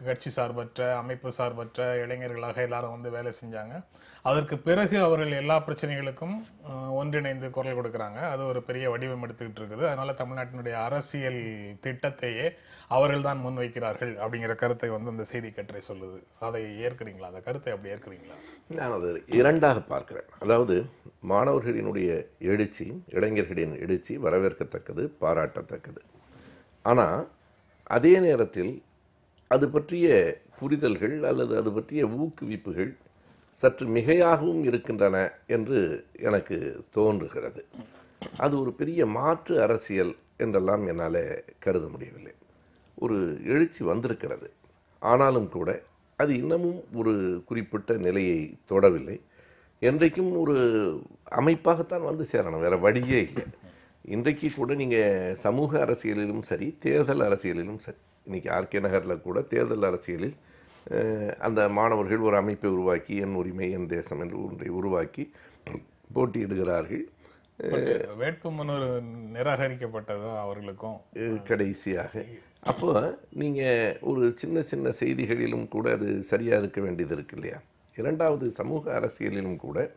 Speaker 1: கட்சி சார்பற்ற அமைப்பு சார்பற்ற இளைஞர்களாக எல்லாரும் வந்து வேலை செஞ்சாங்க. அதற்கு பிறகு அவர்கள் எல்லா பிரச்சனைகளுக்கும் ஒன்றிணைந்து குரல் கொடுக்கறாங்க. அது ஒரு பெரிய வடிவம் எடுத்துக்கிட்டு இருக்குது. அதனால தமிழ்நாட்டினுடைய அரசியல் திட்டத்தையே அவர்கள் தான் முன்வைக்கிறார்கள் அப்படிங்கிற கருத்தை வந்து அந்த செய்தி கட்டுரை சொல்லுது. அதை ஏற்கிறீங்களா? அந்த கருத்தை அப்படி ஏற்கிறீங்களா?
Speaker 2: நான் அதை இரண்டாக பார்க்கிறேன். அதாவது மாணவர்களினுடைய எழுச்சி, இளைஞர்களின் எழுச்சி வரவேற்கத்தக்கது, பாராட்டத்தக்கது. ஆனால் அதே நேரத்தில் அது பற்றிய புரிதல்கள் அல்லது அது பற்றிய ஊக்குவிப்புகள் சற்று மிகையாகவும் இருக்கின்றன என்று எனக்கு தோன்றுகிறது. அது ஒரு பெரிய மாற்று அரசியல் என்றெல்லாம் என்னால் கருத முடியவில்லை. ஒரு எழுச்சி வந்திருக்கிறது, ஆனாலும் கூட அது இன்னமும் ஒரு குறிப்பிட்ட நிலையை தொடவில்லை. என்றைக்கும் ஒரு அமைப்பாகத்தான் வந்து சேரணும், வேறு வழியே இல்லை. இன்றைக்கு கூட நீங்கள் சமூக அரசியலிலும் சரி, தேர்தல் அரசியலிலும் சரி, இன்றைக்கி ஆர்கே நகரில் கூட தேர்தல் அரசியலில் அந்த மாணவர்கள் ஒரு அமைப்பை உருவாக்கி என் உரிமை என் தேசம் என்று ஒன்றை உருவாக்கி போட்டியிடுகிறார்கள்.
Speaker 1: வேட்புமனு நிராகரிக்கப்பட்டதா அவர்களுக்கும்
Speaker 2: கடைசியாக. அப்போ நீங்கள் ஒரு சின்ன சின்ன செய்திகளிலும் கூட அது சரியாக இருக்க வேண்டியது இருக்கு இல்லையா? இரண்டாவது, சமூக அரசியலிலும் கூட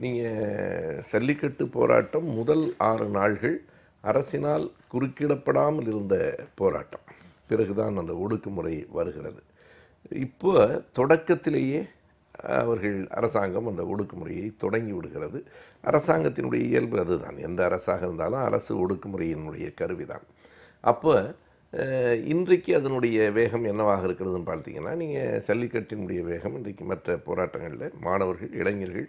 Speaker 2: நீங்கள் ஜல்லிக்கட்டு போராட்டம் முதல் 6 நாள்கள் அரசினால் குறுக்கிடப்படாமல் இருந்த போராட்டம். பிறகுதான் அந்த ஒடுக்குமுறை வருகிறது. இப்போ தொடக்கத்திலேயே அரசாங்கம் அந்த ஒடுக்குமுறையை தொடங்கி விடுகிறது. அரசாங்கத்தினுடைய இயல்பு அதுதான். எந்த அரசாக இருந்தாலும் அரசு ஒடுக்குமுறையினுடைய கருவிதான். அப்போ இன்றைக்கு அதனுடைய வேகம் என்னவாக இருக்கிறதுன்னு பார்த்தீங்கன்னா, நீங்கள் ஜல்லிக்கட்டினுடைய வேகம் இன்றைக்கு மற்ற போராட்டங்களில் மாணவர்கள், இளைஞர்கள்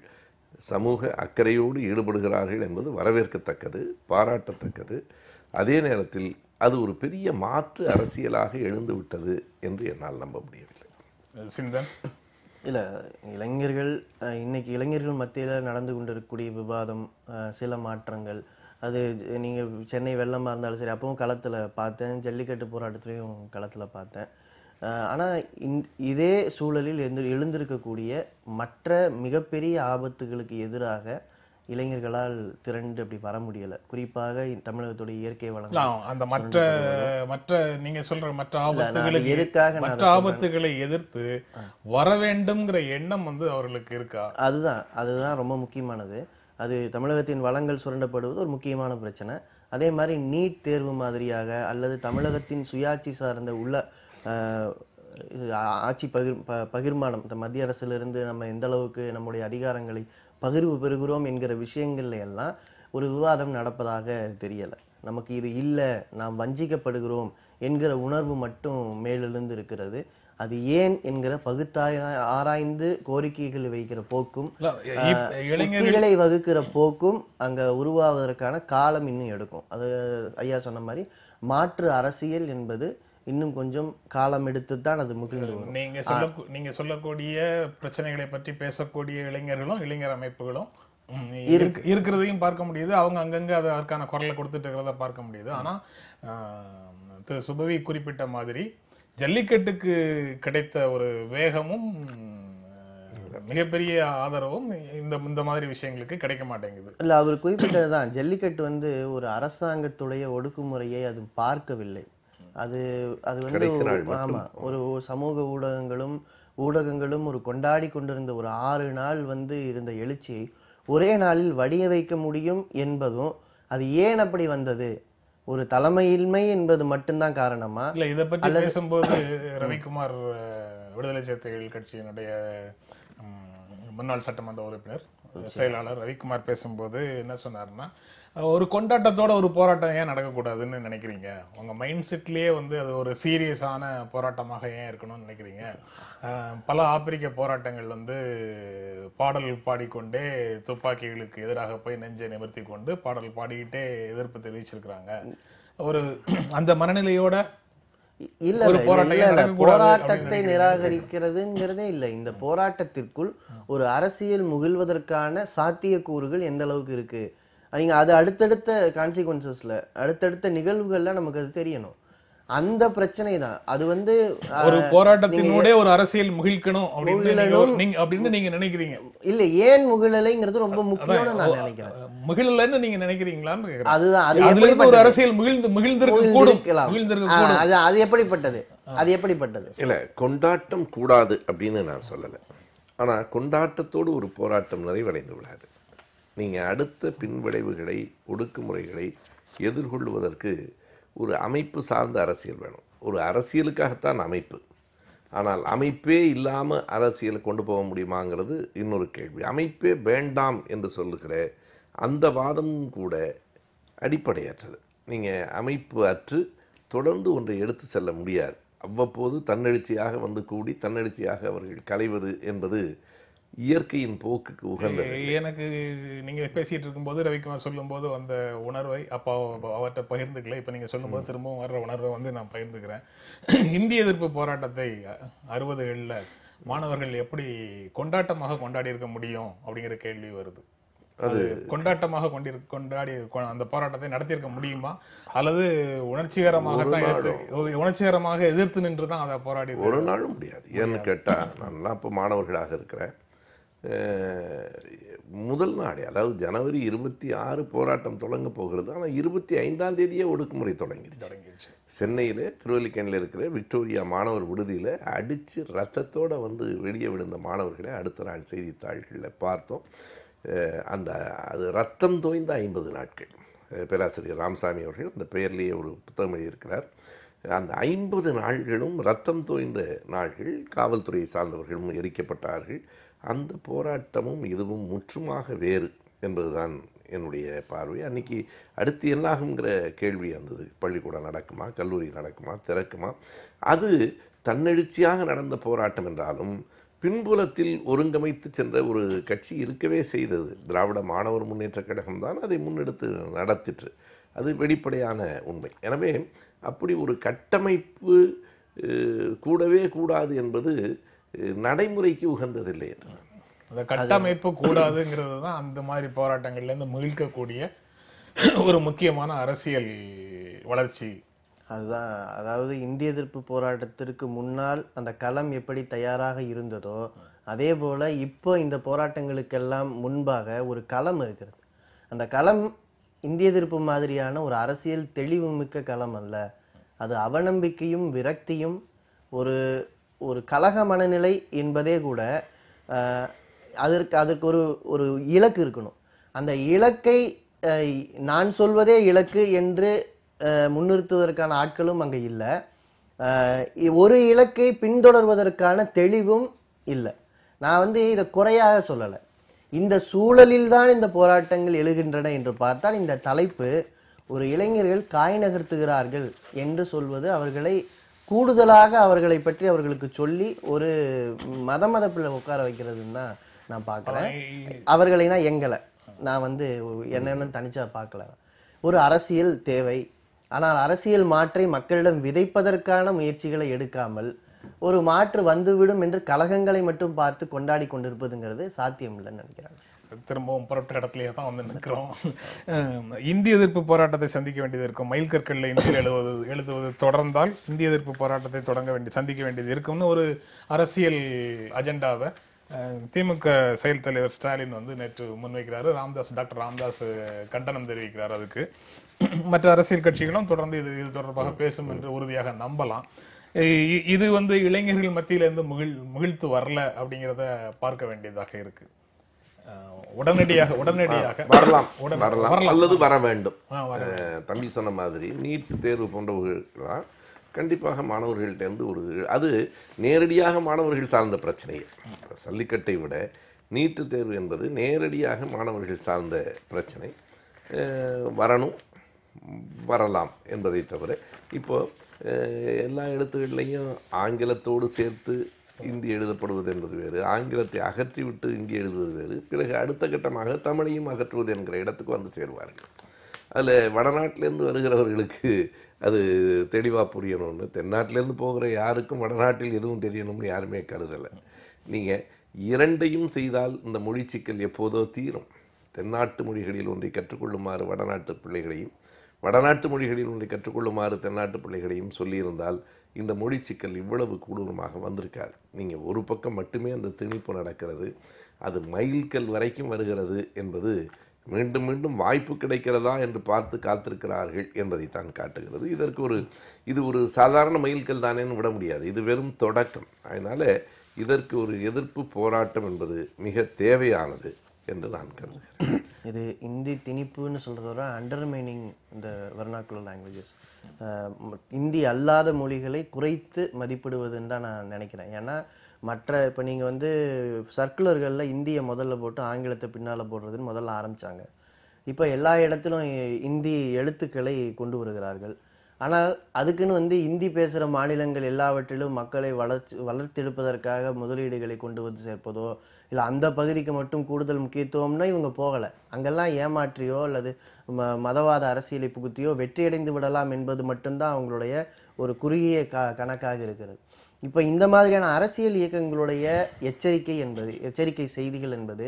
Speaker 2: சமூக அக்கறையோடு ஈடுபடுகிறார்கள் என்பது வரவேற்கத்தக்கது, பாராட்டத்தக்கது. அதே நேரத்தில் அது ஒரு பெரிய மாற்று அரசியலாக எழுந்து விட்டது என்று என்னால் நம்ப முடியவில்லை.
Speaker 1: சிந்தன்
Speaker 3: இல்லை, இன்னைக்கு இளைஞர்கள் மத்தியில் நடந்து கொண்டிருக்கக்கூடிய விவாதம், சில மாற்றங்கள், அது நீங்கள் சென்னை வெள்ளமாக இருந்தாலும் சரி, அப்பவும் களத்தில் பார்த்தேன், ஜல்லிக்கட்டு போராட்டத்திலையும் களத்தில் பார்த்தேன். ஆனால் இதே சூழலில் எழுந்திருக்கக்கூடிய மற்ற மிகப்பெரிய ஆபத்துகளுக்கு எதிராக இளைஞர்களால் திரண்டு அப்படி வர முடியலை. குறிப்பாக தமிழகத்துடைய இயற்கை வளங்கள், அந்த
Speaker 1: மற்ற நீங்க சொல்ற மற்ற ஆபத்துகளை எதிர்த்து வர வேண்டும்ங்கிற எண்ணம் வந்து அவர்களுக்கு இருக்கா?
Speaker 3: அதுதான் ரொம்ப முக்கியமானது. அது தமிழகத்தின் வளங்கள் சுரண்டப்படுவது ஒரு முக்கியமான பிரச்சனை. அதே மாதிரி நீட் தேர்வு மாதிரியாக அல்லது தமிழகத்தின் சுயாட்சி சார்ந்த ஆட்சி பகிர்மானம், இந்த மத்திய அரசிலிருந்து நம்ம எந்த அளவுக்கு நம்முடைய அதிகாரங்களை பகிர்வு பெறுகிறோம் என்கிற விஷயங்கள்ல எல்லாம் ஒரு விவாதம் நடப்பதாக தெரியலை. நமக்கு இது இல்லை, நாம் வஞ்சிக்கப்படுகிறோம் என்கிற உணர்வு மட்டும் மேலெழுந்து இருக்கிறது. அது ஏன் என்கிற ஆராய்ந்து கோரிக்கைகள் வைக்கிற போக்கும் யுக்திகளை வகுக்கிற போக்கும் அங்க உருவாவதற்கான காலம் இன்னும் எடுக்கும். அது ஐயா சொன்ன மாதிரி மாற்று அரசியல் என்பது இன்னும் கொஞ்சம் காலம் எடுத்துத்தான் அது முகிழ்ந்து வரும்.
Speaker 1: நீங்க சொல்லக்கூடிய பிரச்சனைகளை பற்றி பேசக்கூடிய இளைஞர்களும் இளைஞர் அமைப்புகளும் இருக்கிறதையும் பார்க்க முடியுது. அவங்க அங்கங்க அதற்கான குரலை கொடுத்துட்டு இருக்கிறத பார்க்க முடியுது. ஆனா திரு சுபவி குறிப்பிட்ட மாதிரி ஜல்லிக்கட்டுக்கு கிடைத்த ஒரு வேகமும் மிகப்பெரிய ஆதரவும் இந்த மாதிரி விஷயங்களுக்கு கிடைக்க மாட்டேங்குது.
Speaker 3: இல்ல, அவர் குறிப்பிட்டதுதான், ஜல்லிக்கட்டு ஒரு அரசாங்கத்துடைய ஒடுக்குமுறையை அது பார்க்கவில்லை. அது வந்து ஆமா, ஒரு சமூக ஊடகங்களும் ஊடகங்களும் ஒரு கொண்டாடி கொண்டிருந்த ஒரு 6 நாள் இருந்த எழுச்சியை ஒரே நாளில் வடிய வைக்க முடியும் என்பதும், அது ஏன் அப்படி வந்தது, ஒரு தலைமையின்மை என்பது மட்டும்தான் காரணமா?
Speaker 1: இல்ல இதை பற்றி பேசும்போது ரவிக்குமார் விடுதலை சிறுத்தைகள் கட்சியினுடைய முன்னாள் சட்டமன்ற உறுப்பினர் செயலாளர் ரவிக்குமார் பேசும்போது என்ன சொன்னாருன்னா, ஒரு கொண்டாட்டத்தோட ஒரு போராட்டம் ஏன் நடக்கக்கூடாதுன்னு நினைக்கிறீங்க? உங்க மைண்ட் செட்லயே அது ஒரு சீரியஸான போராட்டமாக ஏன் இருக்கணும்னு நினைக்கிறீங்க? பல ஆப்பிரிக்க போராட்டங்கள் பாடல் பாடிக்கொண்டே துப்பாக்கிகளுக்கு எதிராக போய் நெஞ்சை நிமிர்த்தி கொண்டு பாடல் பாடிக்கிட்டே எதிர்ப்பு தெரிவிச்சிருக்கிறாங்க. ஒரு அந்த மனநிலையோட
Speaker 3: போராட்டத்தை நிராகரிக்கிறதுங்கிறதே இல்ல. இந்த போராட்டத்திற்குள் ஒரு அரசியல் முகிழ்வதற்கான சாத்தியக்கூறுகள் எந்த அளவுக்கு இருக்கு, நீங்க அது அடுத்தடுத்த கான்சிக்வன்சஸ்ல அடுத்தடுத்த நிகழ்வுகள்ல நமக்கு அது தெரியணும். அந்த பிரச்சனை தான் அது.
Speaker 1: ஒரு போராட்டத்தினோட ஒரு அரசியல் முகிழ்க்கணும் அப்படின்னு நீங்க நினைக்கிறீங்க
Speaker 3: இல்ல? ஏன் முகிழலைங்கிறது ரொம்ப முக்கியம்னு நான் நினைக்கிறேன்.
Speaker 1: முகிழலைன்னு நீங்க நினைக்கிறீங்களான்னு கேக்குறேன்.
Speaker 3: அதுதான்,
Speaker 1: அது ஒரு அரசியல் மகிழ்ந்திருக்கலாம்.
Speaker 3: அது எப்படிப்பட்டது, அது எப்படிப்பட்டது?
Speaker 2: இல்ல, கொண்டாட்டம் கூடாது அப்படின்னு நான் சொல்லல. ஆனா கொண்டாட்டத்தோடு ஒரு போராட்டம் நிறைவடைந்து விடாது. நீங்க அடுத்த பின்விளைவுகளை, ஒடுக்குமுறைகளை எதிர்கொள்வதற்கு ஒரு அமைப்பு சார்ந்த அரசியல் வேணும். ஒரு அரசியலுக்காகத்தான் அமைப்பு. ஆனால் அமைப்பே இல்லாமல் அரசியலை கொண்டு போக முடியுமாங்கிறது இன்னொரு கேள்வி. அமைப்பே வேண்டாம் என்று சொல்லுகிற அந்த வாதமும் கூட அடிப்படையற்றது. நீங்கள் அமைப்பு அற்று தொடர்ந்து ஒன்றை எடுத்து செல்ல முடியாது. அவ்வப்போது தன்னெழுச்சியாக கூடி தன்னெழுச்சியாக அவர்கள் களைவது என்பது இயற்கையின் போக்குக்கு உகந்தது.
Speaker 1: எனக்கு நீங்க பேசிட்டு இருக்கும்போது ரவிக்குமார் சொல்லும்போது அந்த உணர்வை அப்போ அவர்கிட்ட பகிர்ந்துக்கல. இப்ப நீங்க சொல்லும்போது திரும்பவும் வர்ற உணர்வை நான் பகிர்ந்துக்கிறேன். இந்திய எதிர்ப்பு போராட்டத்தை 60களில் மாணவர்கள் எப்படி கொண்டாட்டமாக கொண்டாடி இருக்க முடியும் அப்படிங்கிற கேள்வி வருது. அது கொண்டாட்டமாக கொண்டாடி அந்த போராட்டத்தை நடத்தியிருக்க முடியுமா, அல்லது உணர்ச்சிகரமாக எதிர்த்து நின்று தான் அதை போராடி?
Speaker 2: ஒரு நாளும் முடியாது. ஏன்னு கேட்டா, நான்லாம் இப்போ மாணவர்களாக இருக்கிறேன். முதல் நாளே, அதாவது ஜனவரி 26 போராட்டம் தொடங்க போகிறது. ஆனால் 25ஆம் தேதியே ஒடுக்குமுறை தொடங்கிடுச்சு. சென்னையில் திருவல்லிக்கேணியில் இருக்கிற விக்டோரியா மாணவர் விடுதியில் அடித்து ரத்தத்தோடு வெளியே விழுந்த மாணவர்களை அடுத்த நாள் செய்தித்தாள்களில் பார்த்தோம். அது ரத்தம் தோய்ந்த 50 நாட்கள். பேராசிரியர் ராமசாமி அவர்கள் அந்த பெயர்லேயே ஒரு புத்தகம் எழுதியிருக்கிறார். அந்த 50 நாள்களும் ரத்தம் தோய்ந்த நாள்கள். காவல்துறையை சார்ந்தவர்களும் எரிக்கப்பட்டார்கள். அந்த போராட்டமும் இதுவும் முற்றுமாக வேறு என்பதுதான் என்னுடைய பார்வை. அன்றைக்கி அடுத்து என்னாகுங்கிற கேள்வி வந்தது. பள்ளிக்கூடம் நடக்குமா, கல்லூரி நடக்குமா, திறக்குமா? அது தன்னெழுச்சியாக நடந்த போராட்டம் என்றாலும் பின்புலத்தில் ஒருங்கமைத்து சென்ற ஒரு கட்சி இருக்கவே செய்தது. திராவிட மாணவர் முன்னேற்ற கழகம் தான் அதை முன்னெடுத்து நடத்திற்று. அது வெளிப்படையான உண்மை. எனவே அப்படி ஒரு கட்டமைப்பு கூடவே கூடாது என்பது நடைமுறைக்கு உகந்ததில்லை என்று.
Speaker 1: அந்த கட்டமைப்பு கூடாதுங்கிறது தான் அந்த மாதிரி போராட்டங்கள்லேருந்து மீட்கக்கூடிய ஒரு முக்கியமான அரசியல் வளர்ச்சி.
Speaker 3: அதுதான், அதாவது இந்திய எதிர்ப்பு போராட்டத்திற்கு முன்னால் அந்த களம் எப்படி தயாராக இருந்ததோ அதே போல இப்போ இந்த போராட்டங்களுக்கெல்லாம் முன்பாக ஒரு களம் இருக்கிறது. அந்த களம் இந்திய எதிர்ப்பு மாதிரியான ஒரு அரசியல் தெளிவு மிக்க களம் அல்ல. அது அவநம்பிக்கையும் விரக்தியும் ஒரு ஒரு கலக மனநிலை என்பதே கூட அதற்கு ஒரு இலக்கு இருக்கணும். அந்த இலக்கை நான் சொல்வதே இலக்கு என்று முன்னிறுத்துவதற்கான ஆட்களும் அங்கே இல்லை. ஒரு இலக்கை பின்தொடர்வதற்கான தெளிவும் இல்லை. நான் இதை குறையாக சொல்லலை. இந்த சூழலில் தான் இந்த போராட்டங்கள் எழுகின்றன என்று பார்த்தால் இந்த தலைப்பு ஒரு இளைஞர்கள் காய் நகர்த்துகிறார்கள் என்று சொல்வது அவர்களை கூடுதலாக அவர்களை பற்றி அவர்களுக்கு சொல்லி ஒரு மதப்பில் உட்கார வைக்கிறதுன்னு தான் நான் பார்க்குறேன். அவர்களைனா எங்களை நான் என்னென்னு தனிச்சா பார்க்கல. ஒரு அரசியல் தேவை. ஆனால் அரசியல் மாற்றை மக்களிடம் விதைப்பதற்கான முயற்சிகளை எடுக்காமல் ஒரு மாற்று வந்துவிடும் என்று கலகங்களை மட்டும் பார்த்து கொண்டாடி கொண்டிருப்பதுங்கிறது சாத்தியம் இல்லைன்னு நினைக்கிறேன்.
Speaker 1: திரும்பவும் புறப்பட்ட இடத்துலயே தான் நிற்கிறோம். இந்திய எதிர்ப்பு போராட்டத்தை சந்திக்க வேண்டியது இருக்கும். மைல்கற்களில் இந்தியில் எழுதுவது தொடர்ந்தால் இந்திய எதிர்ப்பு போராட்டத்தை சந்திக்க வேண்டியது இருக்கும்னு ஒரு அரசியல் அஜெண்டாவை திமுக செயல் தலைவர் ஸ்டாலின் நேற்று முன்வைக்கிறாரு. டாக்டர் ராமதாஸ் கண்டனம் தெரிவிக்கிறார். அதுக்கு மற்ற அரசியல் கட்சிகளும் தொடர்ந்து இது தொடர்பாக பேசும் என்று உறுதியாக நம்பலாம். இது வந்து இளைஞர்கள் மத்தியில இருந்து முகிழ்த்து வரல அப்படிங்கிறத பார்க்க வேண்டியதாக இருக்கு. உடனடியாக
Speaker 2: வரலாம் அல்லது வர வேண்டும். தம்பி சொன்ன மாதிரி நீட் தேர்வு போன்றவர்கள் கண்டிப்பாக மாணவர்கள்ட்ட அது நேரடியாக மாணவர்கள் சார்ந்த பிரச்சனையே. சல்லிக்கட்டை விட நீட்டு தேர்வு என்பது நேரடியாக மாணவர்கள் சார்ந்த பிரச்சனை. வரலாம் என்பதை தவிர இப்போ எல்லா எழுத்துக்கள்லையும் ஆங்கிலத்தோடு சேர்த்து இந்தி எழுதப்படுவது என்பது வேறு, ஆங்கிலத்தை அகற்றிவிட்டு இந்தி எழுதுவது வேறு, பிறகு அடுத்த கட்டமாக தமிழையும் அகற்றுவது என்கிற இடத்துக்கு வந்து சேருவார்கள். அதில் வடநாட்டிலேருந்து வருகிறவர்களுக்கு அது தெளிவாக புரியணும்னு, தென்னாட்டிலேருந்து போகிற யாருக்கும் வடநாட்டில் எதுவும் தெரியணும்னு யாருமே கருதலை. நீங்கள் இரண்டையும் செய்தால் இந்த மொழி சிக்கல் எப்போதோ தீரும். தென்னாட்டு மொழிகளில் ஒன்றை கற்றுக்கொள்ளுமாறு வடநாட்டு பிள்ளைகளையும், வடநாட்டு மொழிகளில் ஒன்றை கற்றுக்கொள்ளுமாறு தென்னாட்டு பிள்ளைகளையும் சொல்லியிருந்தால் இந்த மொழி சிக்கல் இவ்வளவு கொடூரமாக வந்திருக்காது. நீங்கள் ஒரு பக்கம் மட்டுமே அந்த திணிப்பு நடக்கிறது, அது மைல்கல் வரைக்கும் வருகிறது என்பது மீண்டும் மீண்டும் வாய்ப்பு கிடைக்கிறதா என்று பார்த்து காத்திருக்கிறார்கள் என்பதைத்தான் காட்டுகிறது. இது ஒரு சாதாரண மைல்கல் தானேன்னு விட முடியாது. இது வெறும் தொடக்கம். அதனால் இதற்கு ஒரு எதிர்ப்பு போராட்டம் என்பது மிக தேவையானது என்று நான் கருதுகிறேன்.
Speaker 3: இது இந்தி திணிப்புன்னு சொல்கிறதோட அண்டர்மைனிங் இந்த வெர்னாக்குலர் லாங்குவேஜஸ், இந்தி அல்லாத மொழிகளை குறைத்து மதிப்பிடுவதுன்னு தான் நான் நினைக்கிறேன். ஏன்னா இப்போ நீங்கள் வந்து சர்க்குலர்களில் இந்தியை முதல்ல போட்டு ஆங்கிலத்தை பின்னால் போடுறதுன்னு முதல்ல ஆரம்பித்தாங்க. இப்போ எல்லா இடத்திலும் இந்தி எழுத்துக்களை கொண்டு வருகிறார்கள். ஆனால் அதுக்குன்னு வந்து இந்தி பேசுகிற மாநிலங்கள் எல்லாவற்றிலும் மக்களை வளர்த்தெடுப்பதற்காக முதலீடுகளை கொண்டு வந்து சேர்ப்பதோ இல்லை அந்த பகுதிக்கு மட்டும் கூடுதல் முக்கியத்துவம்னா இவங்க போகலை. அங்கெல்லாம் ஏமாற்றியோ அல்லது மதவாத அரசியலை புகுத்தியோ வெற்றியடைந்து விடலாம் என்பது மட்டும்தான் அவங்களுடைய ஒரு குறுகிய கணக்காக இருக்கிறது. இப்போ இந்த மாதிரியான அரசியல் இயக்கங்களுடைய எச்சரிக்கை செய்திகள் என்பது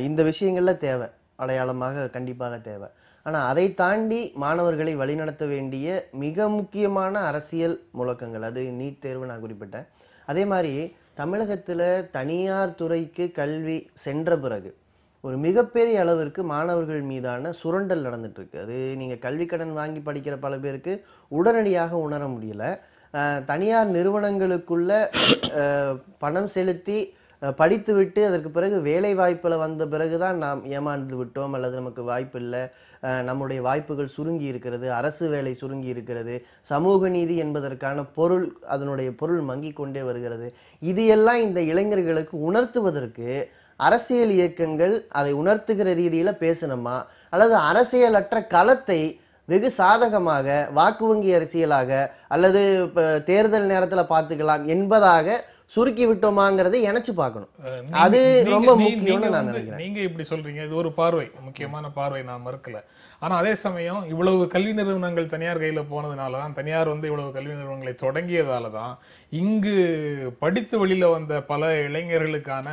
Speaker 3: இந்த விஷயங்கள்ல தேவை, அடையாளமாக கண்டிப்பாக தேவை. ஆனால் அதை தாண்டி மாணவர்களை வழிநடத்த வேண்டிய மிக முக்கியமான அரசியல் முழக்கங்கள், அது நீட் தேர்வு நான் குறிப்பிட்டேன். அதே மாதிரி தமிழகத்தில் தனியார் துறைக்கு கல்வி சென்ற பிறகு ஒரு மிகப்பெரிய அளவிற்கு மாணவர்கள் மீதான சுரண்டல் நடந்துட்டு இருக்கு. அது நீங்கள் கல்வி கடன் வாங்கி படிக்கிற பல பேருக்கு உடனடியாக உணர முடியல. தனியார் நிறுவனங்களுக்குள்ள பணம் செலுத்தி படித்துவிட்டு அதற்கு பிறகு வேலை வாய்ப்பில் வந்த பிறகுதான் நாம் ஏமாந்து விட்டோம் அல்லது நமக்கு வாய்ப்பு இல்லை, நம்முடைய வாய்ப்புகள் சுருங்கி இருக்கிறது, அரசு வேலை சுருங்கி இருக்கிறது, சமூக நீதி என்பதற்கான அதனுடைய பொருள் மங்கி கொண்டே வருகிறது. இது எல்லாம் இந்த இளைஞர்களுக்கு உணர்த்துவதற்கு அரசியல் இயக்கங்கள் அதை உணர்த்துகிற ரீதியில் பேசணுமா, அல்லது அரசியலற்ற களத்தை வெகு சாதகமாக வாக்கு வங்கி அரசியலாக அல்லது தேர்தல் நேரத்தில் பார்த்துக்கலாம் என்பதாக சுருக்கி விட்டோமாங்கிறதை நினைச்சு பார்க்கணும். அது ரொம்ப முக்கியம்னு நான் நினைக்கிறேன்.
Speaker 1: நீங்க இப்படி சொல்றீங்க, இது ஒரு பார்வை, முக்கியமான பார்வை, நான் மறுக்கல. ஆனா அதே சமயம் இவ்வளவு கல்வி நிறுவனங்கள் தனியார் கையில போனதுனாலதான், தனியார் வந்து இவ்வளவு கல்வி நிறுவனங்களை தொடங்கியதாலதான் இங்கு படித்து வெளியில வந்த பல இளைஞர்களுக்கான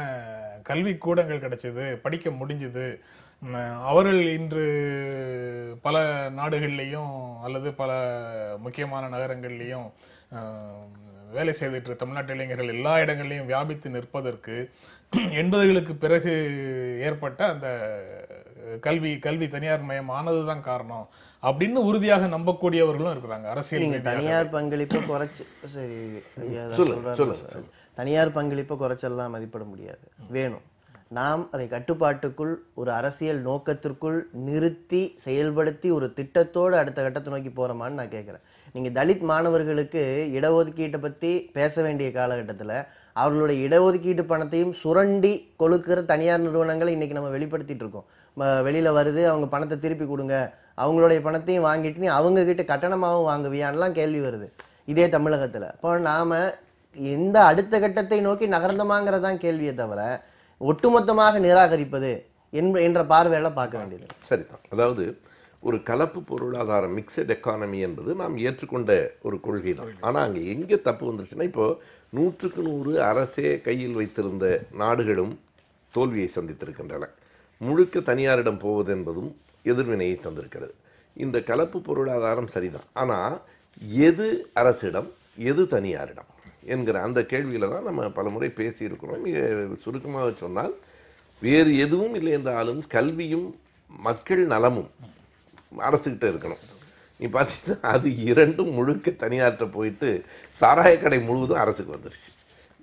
Speaker 1: கல்வி கூடங்கள் கிடைச்சது, படிக்க முடிஞ்சது. அவர்கள் இன்று பல நாடுகள்லையும் அல்லது பல முக்கியமான நகரங்கள்லையும் வேலை செய்துட்டு தமிழ்நாட்டு இளைஞர்கள் எல்லா இடங்கள்லையும் வியாபித்து நிற்பதற்கு 80களுக்கு பிறகு ஏற்பட்ட அந்த கல்வி தனியார் மயம் ஆனதுதான் காரணம் அப்படின்னு உறுதியாக நம்பக்கூடியவர்களும் இருக்கிறாங்க. அரசியல்
Speaker 3: தனியார் பங்களிப்பை குறைச்சு தனியார் பங்களிப்பை குறைச்செல்லாம் மதிப்பிட முடியாது. வேணும், நாம் அதை கட்டுப்பாட்டுக்குள் ஒரு அரசியல் நோக்கத்திற்குள் நிறுத்தி செயல்படுத்தி ஒரு திட்டத்தோடு அடுத்த கட்டத்தை நோக்கி போகிறோமான்னு நான் கேட்குறேன். நீங்கள் தலித் மாணவர்களுக்கு இடஒதுக்கீட்டை பற்றி பேச வேண்டிய காலகட்டத்தில் அவர்களுடைய இடஒதுக்கீட்டு பணத்தையும் சுரண்டி கொழுக்கிற தனியார் நிறுவனங்களை இன்றைக்கி நம்ம வெளிப்படுத்திட்டு இருக்கோம். வெளியில் வருது, அவங்க பணத்தை திருப்பி கொடுங்க, அவங்களுடைய பணத்தையும் வாங்கிட்டு நீ அவங்கக்கிட்ட கட்டணமாகவும் வாங்குவியான்லாம் கேள்வி வருது இதே தமிழகத்தில். அப்போ நாம் எந்த அடுத்த கட்டத்தை நோக்கி நகர்ந்தமாங்கிறதான் கேள்வியை தவிர ஒட்டுமொத்தமாக நிராகரிப்பது என்ற பார்வையெல்லாம் பார்க்க வேண்டியது
Speaker 2: சரிதான். அதாவது ஒரு கலப்பு பொருளாதாரம், மிக்சட் எக்கானமி என்பது நாம் ஏற்றுக்கொண்ட ஒரு கொள்கை தான். ஆனால் அங்கே எங்கே தப்பு வந்துருச்சுன்னா, இப்போது 100க்கு 100 அரசே கையில் வைத்திருந்த நாடுகளும் தோல்வியை சந்தித்திருக்கின்றன. முழுக்க தனியாரிடம் போவது என்பதும் எதிர்வினையை தந்திருக்கிறது. இந்த கலப்பு பொருளாதாரம் சரிதான், ஆனால் எது அரசிடம் எது தனியாரிடம் என்கிற அந்த கேள்வியில் தான் நம்ம பல முறை பேசியிருக்கிறோம். மிக சுருக்கமாக சொன்னால், வேறு எதுவும் இல்லை என்றாலும் கல்வியும் மக்கள் நலமும் அரசுகிட்ட இருக்கணும். நீ பார்த்தீங்கன்னா அது இரண்டும் முழுக்க தனியார்கிட்ட போயிட்டு சாராய கடை முழுவதும் அரசுக்கு வந்துருச்சு.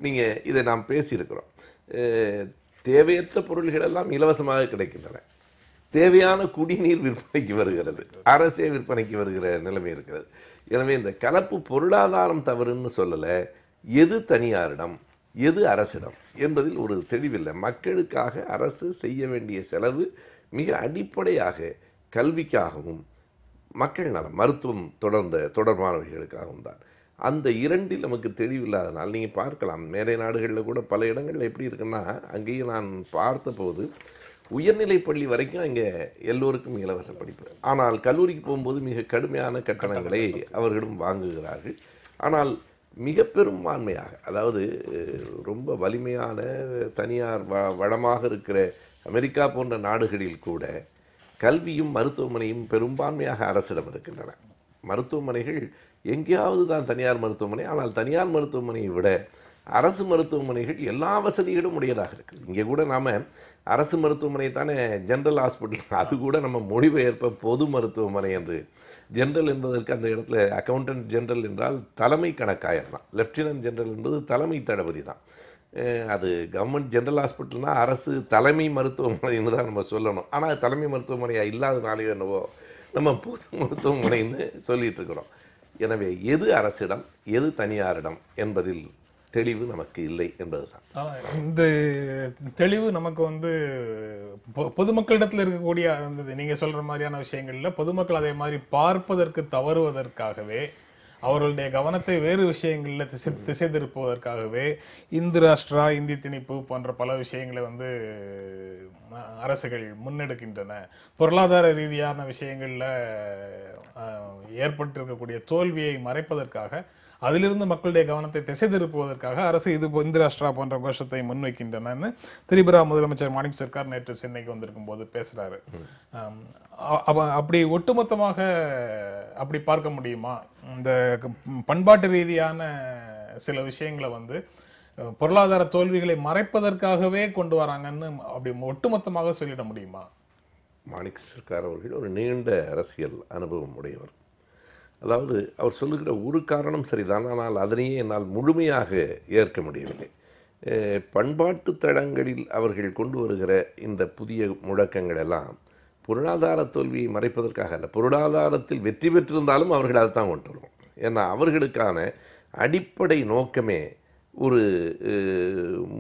Speaker 2: நீங்கள் இதை நாம் பேசியிருக்கிறோம். தேவையற்ற பொருள்கள் எல்லாம் இலவசமாக கிடைக்கின்றன. தேவையான குடிநீர் விற்பனைக்கு வருகிறது, அரசே விற்பனைக்கு வருகிற நிலைமை இருக்கிறது. எனவே இந்த கலப்பு பொருளாதாரம் தவறுன்னு சொல்லலை, எது தனியாரிடம் எது அரசிடம் என்பதில் ஒரு தெளிவில்லை. மக்களுக்காக அரசு செய்ய வேண்டிய செலவு மிக அடிப்படையாக கல்விக்காகவும் மக்கள் நலம் மருத்துவம் தொடர்பானவர்களுக்காகவும் தான். அந்த இரண்டில் நமக்கு தெளிவில்லாதனால் நீங்கள் பார்க்கலாம், மேலை நாடுகளில் கூட பல இடங்களில் எப்படி இருக்குன்னா, அங்கேயும் நான் பார்த்தபோது உயர்நிலை பள்ளி வரைக்கும் அங்கே எல்லோருக்கும் இலவச படிப்பு. ஆனால் கல்லூரிக்கு போகும்போது மிக கடுமையான கட்டணங்களை அவர்களும் வாங்குகிறார்கள். ஆனால் மிக பெரும்பான்மையாக, அதாவது ரொம்ப வலிமையான தனியார் வளமாக இருக்கிற அமெரிக்கா போன்ற நாடுகளில் கூட கல்வியும் மருத்துவமனையும் பெரும்பான்மையாக அரசிடம் இருக்கின்றன. மருத்துவமனைகள் எங்கேயாவது தான் தனியார் மருத்துவமனை, ஆனால் தனியார் மருத்துவமனையை விட அரசு மருத்துவமனைகள் எல்லா வசதிகளும் உடையதாக இருக்குது. இங்கே கூட நாம் அரசு மருத்துவமனை தானே ஜென்ரல் ஹாஸ்பிட்டல், அது கூட நம்ம மொழிபெயர்ப்ப பொது மருத்துவமனை என்று. ஜென்ரல் என்பதற்கு அந்த இடத்துல அக்கௌண்டன்ட் ஜென்ரல் என்றால் தலைமை கணக்காயர் தான், லெஃப்டினன்ட் ஜென்ரல் என்பது தலைமை தளபதி தான். அது கவர்மெண்ட் ஜென்ரல் ஹாஸ்பிட்டல்னால் அரசு தலைமை மருத்துவமனைன்னு தான் நம்ம சொல்லணும். ஆனால் தலைமை மருத்துவமனையாக இல்லாதனாலேயோ என்னவோ நம்ம பொது மருத்துவமனைன்னு சொல்லிட்டு இருக்கிறோம். எனவே எது அரசிடம் எது தனியாரிடம் என்பதில் தெளிவு நமக்கு இல்லை என்பதுதான்.
Speaker 1: இந்த தெளிவு நமக்கு பொதுமக்களிடத்தில் இருக்கக்கூடிய நீங்க சொல்ற மாதிரியான விஷயங்கள்ல பொதுமக்கள் அதே மாதிரி பார்ப்பதற்கு தவறுவதற்காகவே, அவர்களுடைய கவனத்தை வேறு விஷயங்கள்ல திசை திருப்புவதற்காகவே இந்து ராஷ்டிரா, இந்தி திணிப்பு போன்ற பல விஷயங்களை அரசுகள் முன்னெடுக்கின்றன. பொருளாதார ரீதியான விஷயங்கள்ல ஏற்பட்டிருக்கக்கூடிய தோல்வியை மறைப்பதற்காக, அதிலிருந்து மக்களுடைய கவனத்தை திசை திருப்புவதற்காக அரசு இந்து ராஷ்டிரா போன்ற கோஷத்தை முன்வைக்கின்றன. திரிபுரா முதலமைச்சர் மாணிக் சர்க்கார் நேற்று சென்னைக்கு வந்திருக்கும் போது பேசுறாரு. அப்படி ஒட்டுமொத்தமாக அப்படி பார்க்க முடியுமா? இந்த பண்பாட்டு ரீதியான சில விஷயங்களை பொருளாதார தோல்விகளை மறைப்பதற்காகவே கொண்டு வராங்கன்னு அப்படி ஒட்டுமொத்தமாக சொல்லிட முடியுமா?
Speaker 2: மாணிக் சர்க்கார் அவர்கள் ஒரு நீண்ட அரசியல் அனுபவம் உடையவர். அதாவது அவர் சொல்லுகிற ஒரு காரணம் சரிதான், ஆனால் அதனையே என்னால் முழுமையாக ஏற்க முடியவில்லை. பண்பாட்டு தளங்களில் அவர்கள் கொண்டு வருகிற இந்த புதிய முழக்கங்கள் எல்லாம் பொருளாதார தோல்வியை மறைப்பதற்காக அல்ல. பொருளாதாரத்தில் வெற்றி பெற்றிருந்தாலும் அவர்கள் அதைத்தான் கொண்டு வருவோம். ஏன்னா அவர்களுக்கான அடிப்படை நோக்கமே ஒரு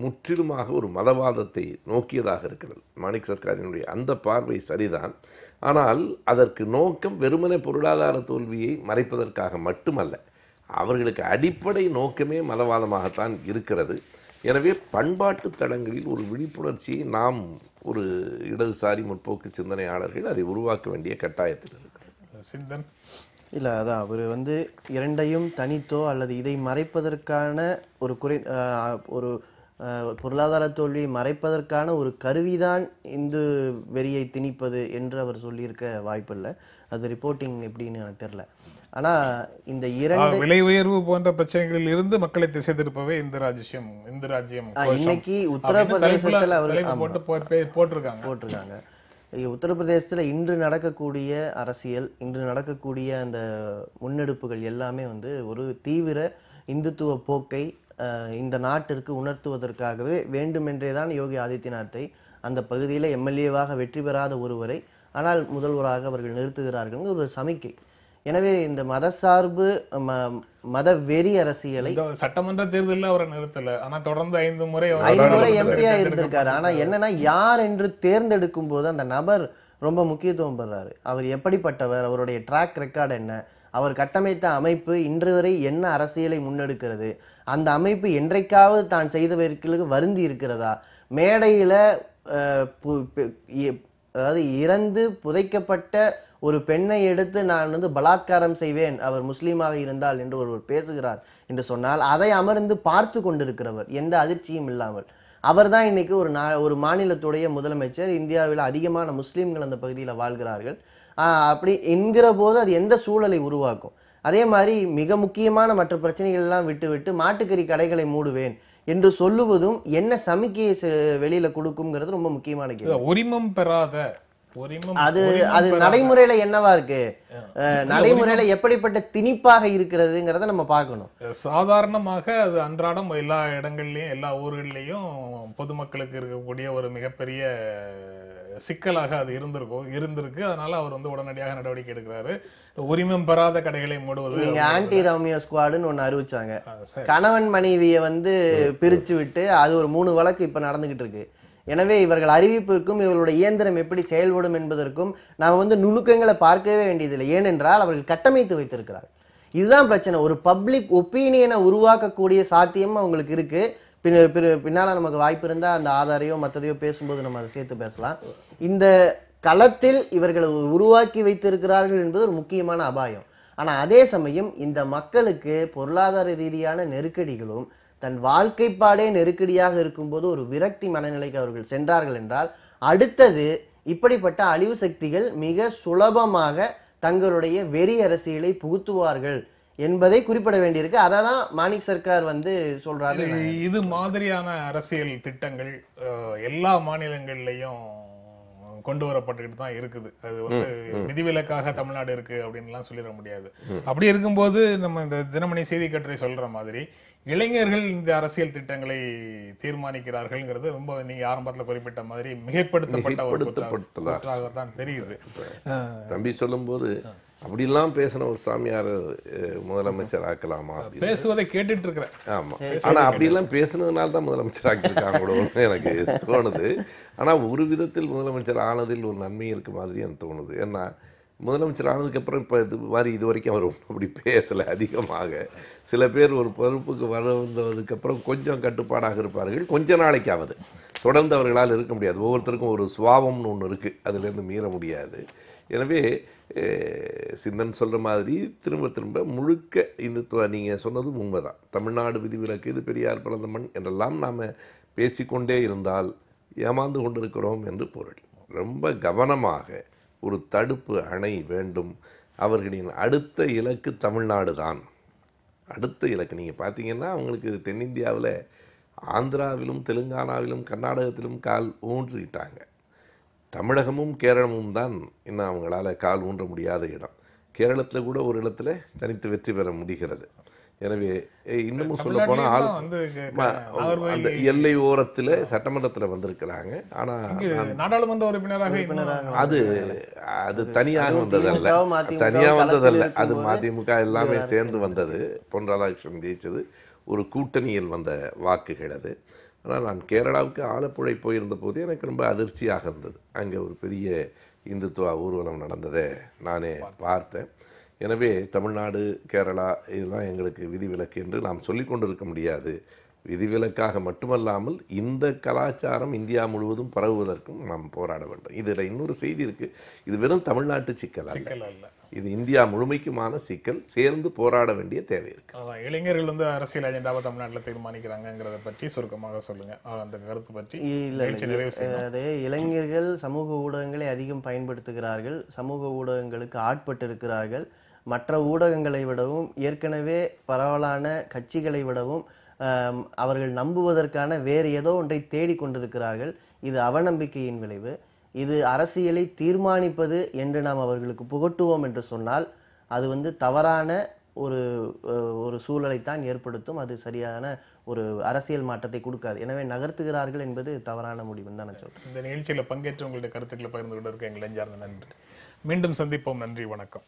Speaker 2: முற்றிலுமாக ஒரு மதவாதத்தை நோக்கியதாக இருக்கிறது. மாணிக் சர்க்காரினுடைய அந்த பார்வை சரிதான். ஆனால் அதற்கு நோக்கம் வெறுமனே பொருளாதார தோல்வியை மறைப்பதற்காக மட்டுமல்ல, அவர்களுக்கு அடிப்படை நோக்கமே மதவாதமாகத்தான் இருக்கிறது. எனவே பண்பாட்டு தளங்களில் ஒரு விழிப்புணர்ச்சியை நாம் ஒரு இடதுசாரி முற்போக்கு சிந்தனையாளர்கள் அதை உருவாக்க வேண்டிய கட்டாயத்தில் இருக்கிறது.
Speaker 1: சிந்தன்
Speaker 3: இல்லை, அதான் அவர் இரண்டையும் தனித்தோ அல்லது இதை மறைப்பதற்கான ஒரு பொருளாதார தோல்வியை மறைப்பதற்கான ஒரு கருவிதான் இந்து வெறியை திணிப்பது என்று அவர் சொல்லியிருக்க வாய்ப்பில்லை. அது ரிப்போர்ட்டிங் எப்படின்னு எனக்கு தெரியல. ஆனா இந்த இரண்டு
Speaker 1: விலை உயர்வு போன்ற பிரச்சனைகளில் இருந்து மக்களை திசை திருப்பவே இந்து ராஜ்யம்
Speaker 3: இன்னைக்கு உத்தரப்பிரதேசத்துல
Speaker 1: அவர் போட்டிருக்காங்க.
Speaker 3: உத்தரப்பிரதேசத்துல இன்று நடக்கக்கூடிய அரசியல், இன்று நடக்கக்கூடிய அந்த முன்னெடுப்புகள் எல்லாமே ஒரு தீவிர இந்துத்துவ போக்கை இந்த நாட்டிற்கு உணர்த்துவதற்காகவே வேண்டுமென்றேதான் யோகி ஆதித்யநாத்தை அந்த பகுதியில் எம்எல்ஏவாக வெற்றி பெறாத ஒருவரை ஆனால் முதல்வராக அவர்கள் நிறுத்துகிறார்கள் ஒரு சமிக்கை. எனவே இந்த மதசார்பு மத வெறி அரசியலை
Speaker 1: சட்டமன்ற தேர்தலில் அவரை நிறுத்தல, ஆனா தொடர்ந்து 5 முறை
Speaker 3: எம்பியா இருந்திருக்காரு. ஆனா என்னன்னா, யார் என்று தேர்ந்தெடுக்கும் போது அந்த நபர் ரொம்ப முக்கியத்துவம் பெறாரு. அவர் எப்படிப்பட்டவர், அவருடைய ட்ராக் ரெக்கார்டு என்ன, அவர் கட்டமைத்த அமைப்பு இன்று வரை என்ன அரசியலை முன்னெடுக்கிறது, அந்த அமைப்பு என்றைக்காவது தான் செய்தவர்களுக்கு வருந்தி இருக்கிறதா, மேடையில அதாவது இறந்து புதைக்கப்பட்ட ஒரு பெண்ணை எடுத்து நான் பலாத்காரம் செய்வேன் அவர் முஸ்லீமாக இருந்தால் என்று ஒருவர் பேசுகிறார் என்று சொன்னால் அதை அமர்ந்து பார்த்து கொண்டிருக்கிறவர் எந்த அதிர்ச்சியும் இல்லாமல், அவர் தான் இன்னைக்கு ஒரு மாநிலத்துடைய முதலமைச்சர். இந்தியாவில் அதிகமான முஸ்லீம்கள் அந்த பகுதியில் வாழ்கிறார்கள். அப்படி என்கிற போது அது எந்த சூழலை உருவாக்கும்? அதே மாதிரி மிக முக்கியமான மற்ற பிரச்சனைகள் எல்லாம் விட்டு மாட்டுக்கறி கடைகளை மூடுவேன் என்று சொல்லுவதும் என்ன சமிக்கையை வெளியில கொடுக்கும்ங்கிறது ரொம்ப முக்கியமான கேள்வி.
Speaker 1: உரிமம் பெறாத
Speaker 3: அது நடைமுறையில என்னவா இருக்கு, நடைமுறையில எப்படிப்பட்ட திணிப்பாக இருக்கிறதுங்கிறத நம்ம பார்க்கணும்.
Speaker 1: சாதாரணமாக அது அன்றாடம் எல்லா இடங்கள்லயும் எல்லா ஊர்கள்லயும் பொதுமக்களுக்கு இருக்கக்கூடிய ஒரு மிகப்பெரிய சிக்கலாக அது இருந்திருக்கு. அதனால அவர் வந்து உடனடியாக நடவடிக்கை எடுக்கிறாரு. உரிமம் பெறாத கடைகளை மூடுவது.
Speaker 3: நீங்க ஆன்டி ரோமியோ ஸ்குவாடுன்னு ஒண்ணு அறிவிச்சாங்க. கணவன் மனைவியை வந்து பிரிச்சு விட்டு அது ஒரு 3 வழக்கு இப்ப நடந்துகிட்டு இருக்கு. எனவே இவர்கள் அறிவிப்பிற்கும் இவர்களுடைய இயந்திரம் எப்படி செயல்படும் என்பதற்கும் நாம் வந்து நுணுக்கங்களை பார்க்கவே வேண்டியதில்லை. ஏனென்றால் அவர்கள் கட்டமைத்து வைத்திருக்கிறார். இதுதான் பிரச்சனை. ஒரு பப்ளிக் ஒப்பீனியனை உருவாக்கக்கூடிய சாத்தியம் அவங்களுக்கு இருக்கு. பின்னால நமக்கு வாய்ப்பு இருந்தா அந்த ஆதாரையோ மற்றதையோ பேசும்போது நம்ம அதை சேர்த்து பேசலாம். இந்த களத்தில் இவர்களை உருவாக்கி வைத்திருக்கிறார்கள் என்பது ஒரு முக்கியமான அபாயம். ஆனா அதே சமயம் இந்த மக்களுக்கு பொருளாதார ரீதியான நெருக்கடிகளும் தன் வாழ்க்கைப்பாடே நெருக்கடியாக இருக்கும்போது ஒரு விரக்தி மனநிலைக்கு அவர்கள் சென்றார்கள் என்றால் அடுத்தது இப்படிப்பட்ட அழிவு சக்திகள் மிக சுலபமாக தங்களுடைய வெறி அரசியலை புகுத்துவார்கள் என்பதை குறிப்பிட வேண்டியிருக்கு. அதான் மாணிக் சர்க்கார் வந்து சொல்றாரு.
Speaker 1: இது மாதிரியான அரசியல் திட்டங்கள் எல்லா மாநிலங்கள்லயும் கொண்டு வரப்பட்டுக்கிட்டு தான் இருக்குது. அது வந்து விதிவிலக்காக தமிழ்நாடு இருக்கு அப்படின்லாம் சொல்லிட முடியாது. அப்படி இருக்கும்போது நம்ம இந்த தினமணி செய்தி கட்டுரை சொல்ற மாதிரி இளைஞர்கள் இந்த அரசியல் திட்டங்களை தீர்மானிக்கிறார்கள்ங்கிறது ரொம்ப நீங்க ஆரம்பத்தில் குறிப்பிட்ட மாதிரி மிகைப்படுத்தப்பட்ட ஒரு குற்றமாகத்தான் தெரியுது.
Speaker 2: தம்பி சொல்லும் போது அப்படிலாம் பேசின ஒரு சாமியார் முதலமைச்சர் ஆக்கலாமா
Speaker 1: பேசுவதை கேட்டுட்டு இருக்கிறேன்.
Speaker 2: ஆமா, ஆனா அப்படிலாம் பேசுனதுனால தான் முதலமைச்சர் ஆக்கியிருக்காங்களோன்னு எனக்கு தோணுது. ஆனா ஒரு விதத்தில் முதலமைச்சர் ஆனதில் ஒரு நன்மை இருக்கு மாதிரி எனக்கு தோணுது. ஏன்னா முதலமைச்சர் ஆனதுக்கப்புறம் இப்போ இது வரைக்கும் அவர் அப்படி பேசலை அதிகமாக. சில பேர் ஒரு பொறுப்புக்கு வந்ததுக்கப்புறம் கொஞ்சம் கட்டுப்பாடாக இருப்பார்கள். கொஞ்ச நாளைக்காவது தொடர்ந்து அவர்களால் இருக்க முடியாது. ஒவ்வொருத்தருக்கும் ஒரு சுவாபம்னு ஒன்று இருக்குது, அதுலேருந்து மீற முடியாது. எனவே சிந்தன் சொல்கிற மாதிரி திரும்ப திரும்ப முழுக்க இந்துத்துவ நீங்கள் சொன்னதும் உண்மைதான். தமிழ்நாடு விதிவிலக்கு, இது பெரியார் பிறந்த மண் என்றெல்லாம் நாம் பேசிக்கொண்டே இருந்தால் ஏமாந்து கொண்டிருக்கிறோம் என்று பொருள். ரொம்ப கவனமாக ஒரு தடுப்பு அணை வேண்டும். அவர்களின் அடுத்த இலக்கு தமிழ்நாடு தான். அடுத்த இலக்கு நீங்கள் பார்த்தீங்கன்னா அவங்களுக்கு தென்னிந்தியாவில் ஆந்திராவிலும் தெலுங்கானாவிலும் கர்நாடகத்திலும் கால் ஊன்றிட்டாங்க. தமிழகமும் கேரளமும் தான் இன்னும் அவங்களால கால் ஊன்ற முடியாத இடம். கேரளத்தில் கூட ஒரு இடத்துல தனித்து வெற்றி பெற முடிகிறது. எனவே இன்னமும் சொல்ல போனால் அந்த எல்லை ஓரத்தில் சட்டமன்றத்தில் வந்திருக்கிறாங்க. ஆனால்
Speaker 1: நாடாளுமன்ற உறுப்பினராக
Speaker 2: அது தனியாக வந்ததல்ல, அது மதிமுக எல்லாமே சேர்ந்து வந்தது. பொன் ராதாகிருஷ்ணன் ஜெயிச்சது ஒரு கூட்டணியில் வந்த வாக்குகள் அது. ஆனால் நான் கேரளாவுக்கு ஆலப்புழை போயிருந்த போது எனக்கு ரொம்ப அதிர்ச்சியாக இருந்தது. அங்கே ஒரு பெரிய இந்துத்துவ ஊர்வலம் நடந்ததை நானே பார்த்தேன். எனவே தமிழ்நாடு, கேரளா இதெல்லாம் எங்களுக்கு விதிவிலக்கு என்று நாம் சொல்லி கொண்டிருக்க முடியாது. விதிவிலக்காக மட்டுமல்லாமல் இந்த கலாச்சாரம் இந்தியா முழுவதும் பரவுவதற்கும் நாம் போராட வேண்டும். இதில் இன்னொரு செய்தி இருக்குது. இது வெறும் தமிழ்நாட்டு சிக்கல் அல்ல, இது இந்தியா முழுமைக்குமான சிக்கல். சேர்ந்து போராட வேண்டிய தேவை இருக்கு.
Speaker 1: இளைஞர்கள் வந்து அரசியல் அஜெண்டாவை தமிழ்நாட்டில் தீர்மானிக்கிறாங்கிறத பற்றி சுருக்கமாக சொல்லுங்க. அந்த கருத்து பற்றி.
Speaker 3: அதாவது இளைஞர்கள் சமூக ஊடகங்களை அதிகம் பயன்படுத்துகிறார்கள், சமூக ஊடகங்களுக்கு ஆட்பட்டு இருக்கிறார்கள். மற்ற ஊடகங்களை விடவும் ஏற்கனவே பரவலான கட்சிகளை விடவும் அவர்கள் நம்புவதற்கான வேறு ஏதோ ஒன்றை தேடிக்கொண்டிருக்கிறார்கள். இது அவநம்பிக்கையின் விளைவு. இது அரசியலை தீர்மானிப்பது என்று நாம் அவர்களுக்கு புகட்டுவோம் என்று சொன்னால் அது வந்து தவறான ஒரு சூழலைத்தான் ஏற்படுத்தும். அது சரியான ஒரு அரசியல் மாற்றத்தை கொடுக்காது. எனவே நகர்த்துகிறார்கள் என்பது தவறான முடிவுன்னு தான் நான் சொல்றேன்.
Speaker 1: இந்த நிகழ்ச்சியில் பங்கேற்று உங்களுடைய கருத்துக்களை பகிர்ந்து கொண்டு இருக்க எங்களை நன்றி. மீண்டும் சந்திப்போம். நன்றி, வணக்கம்.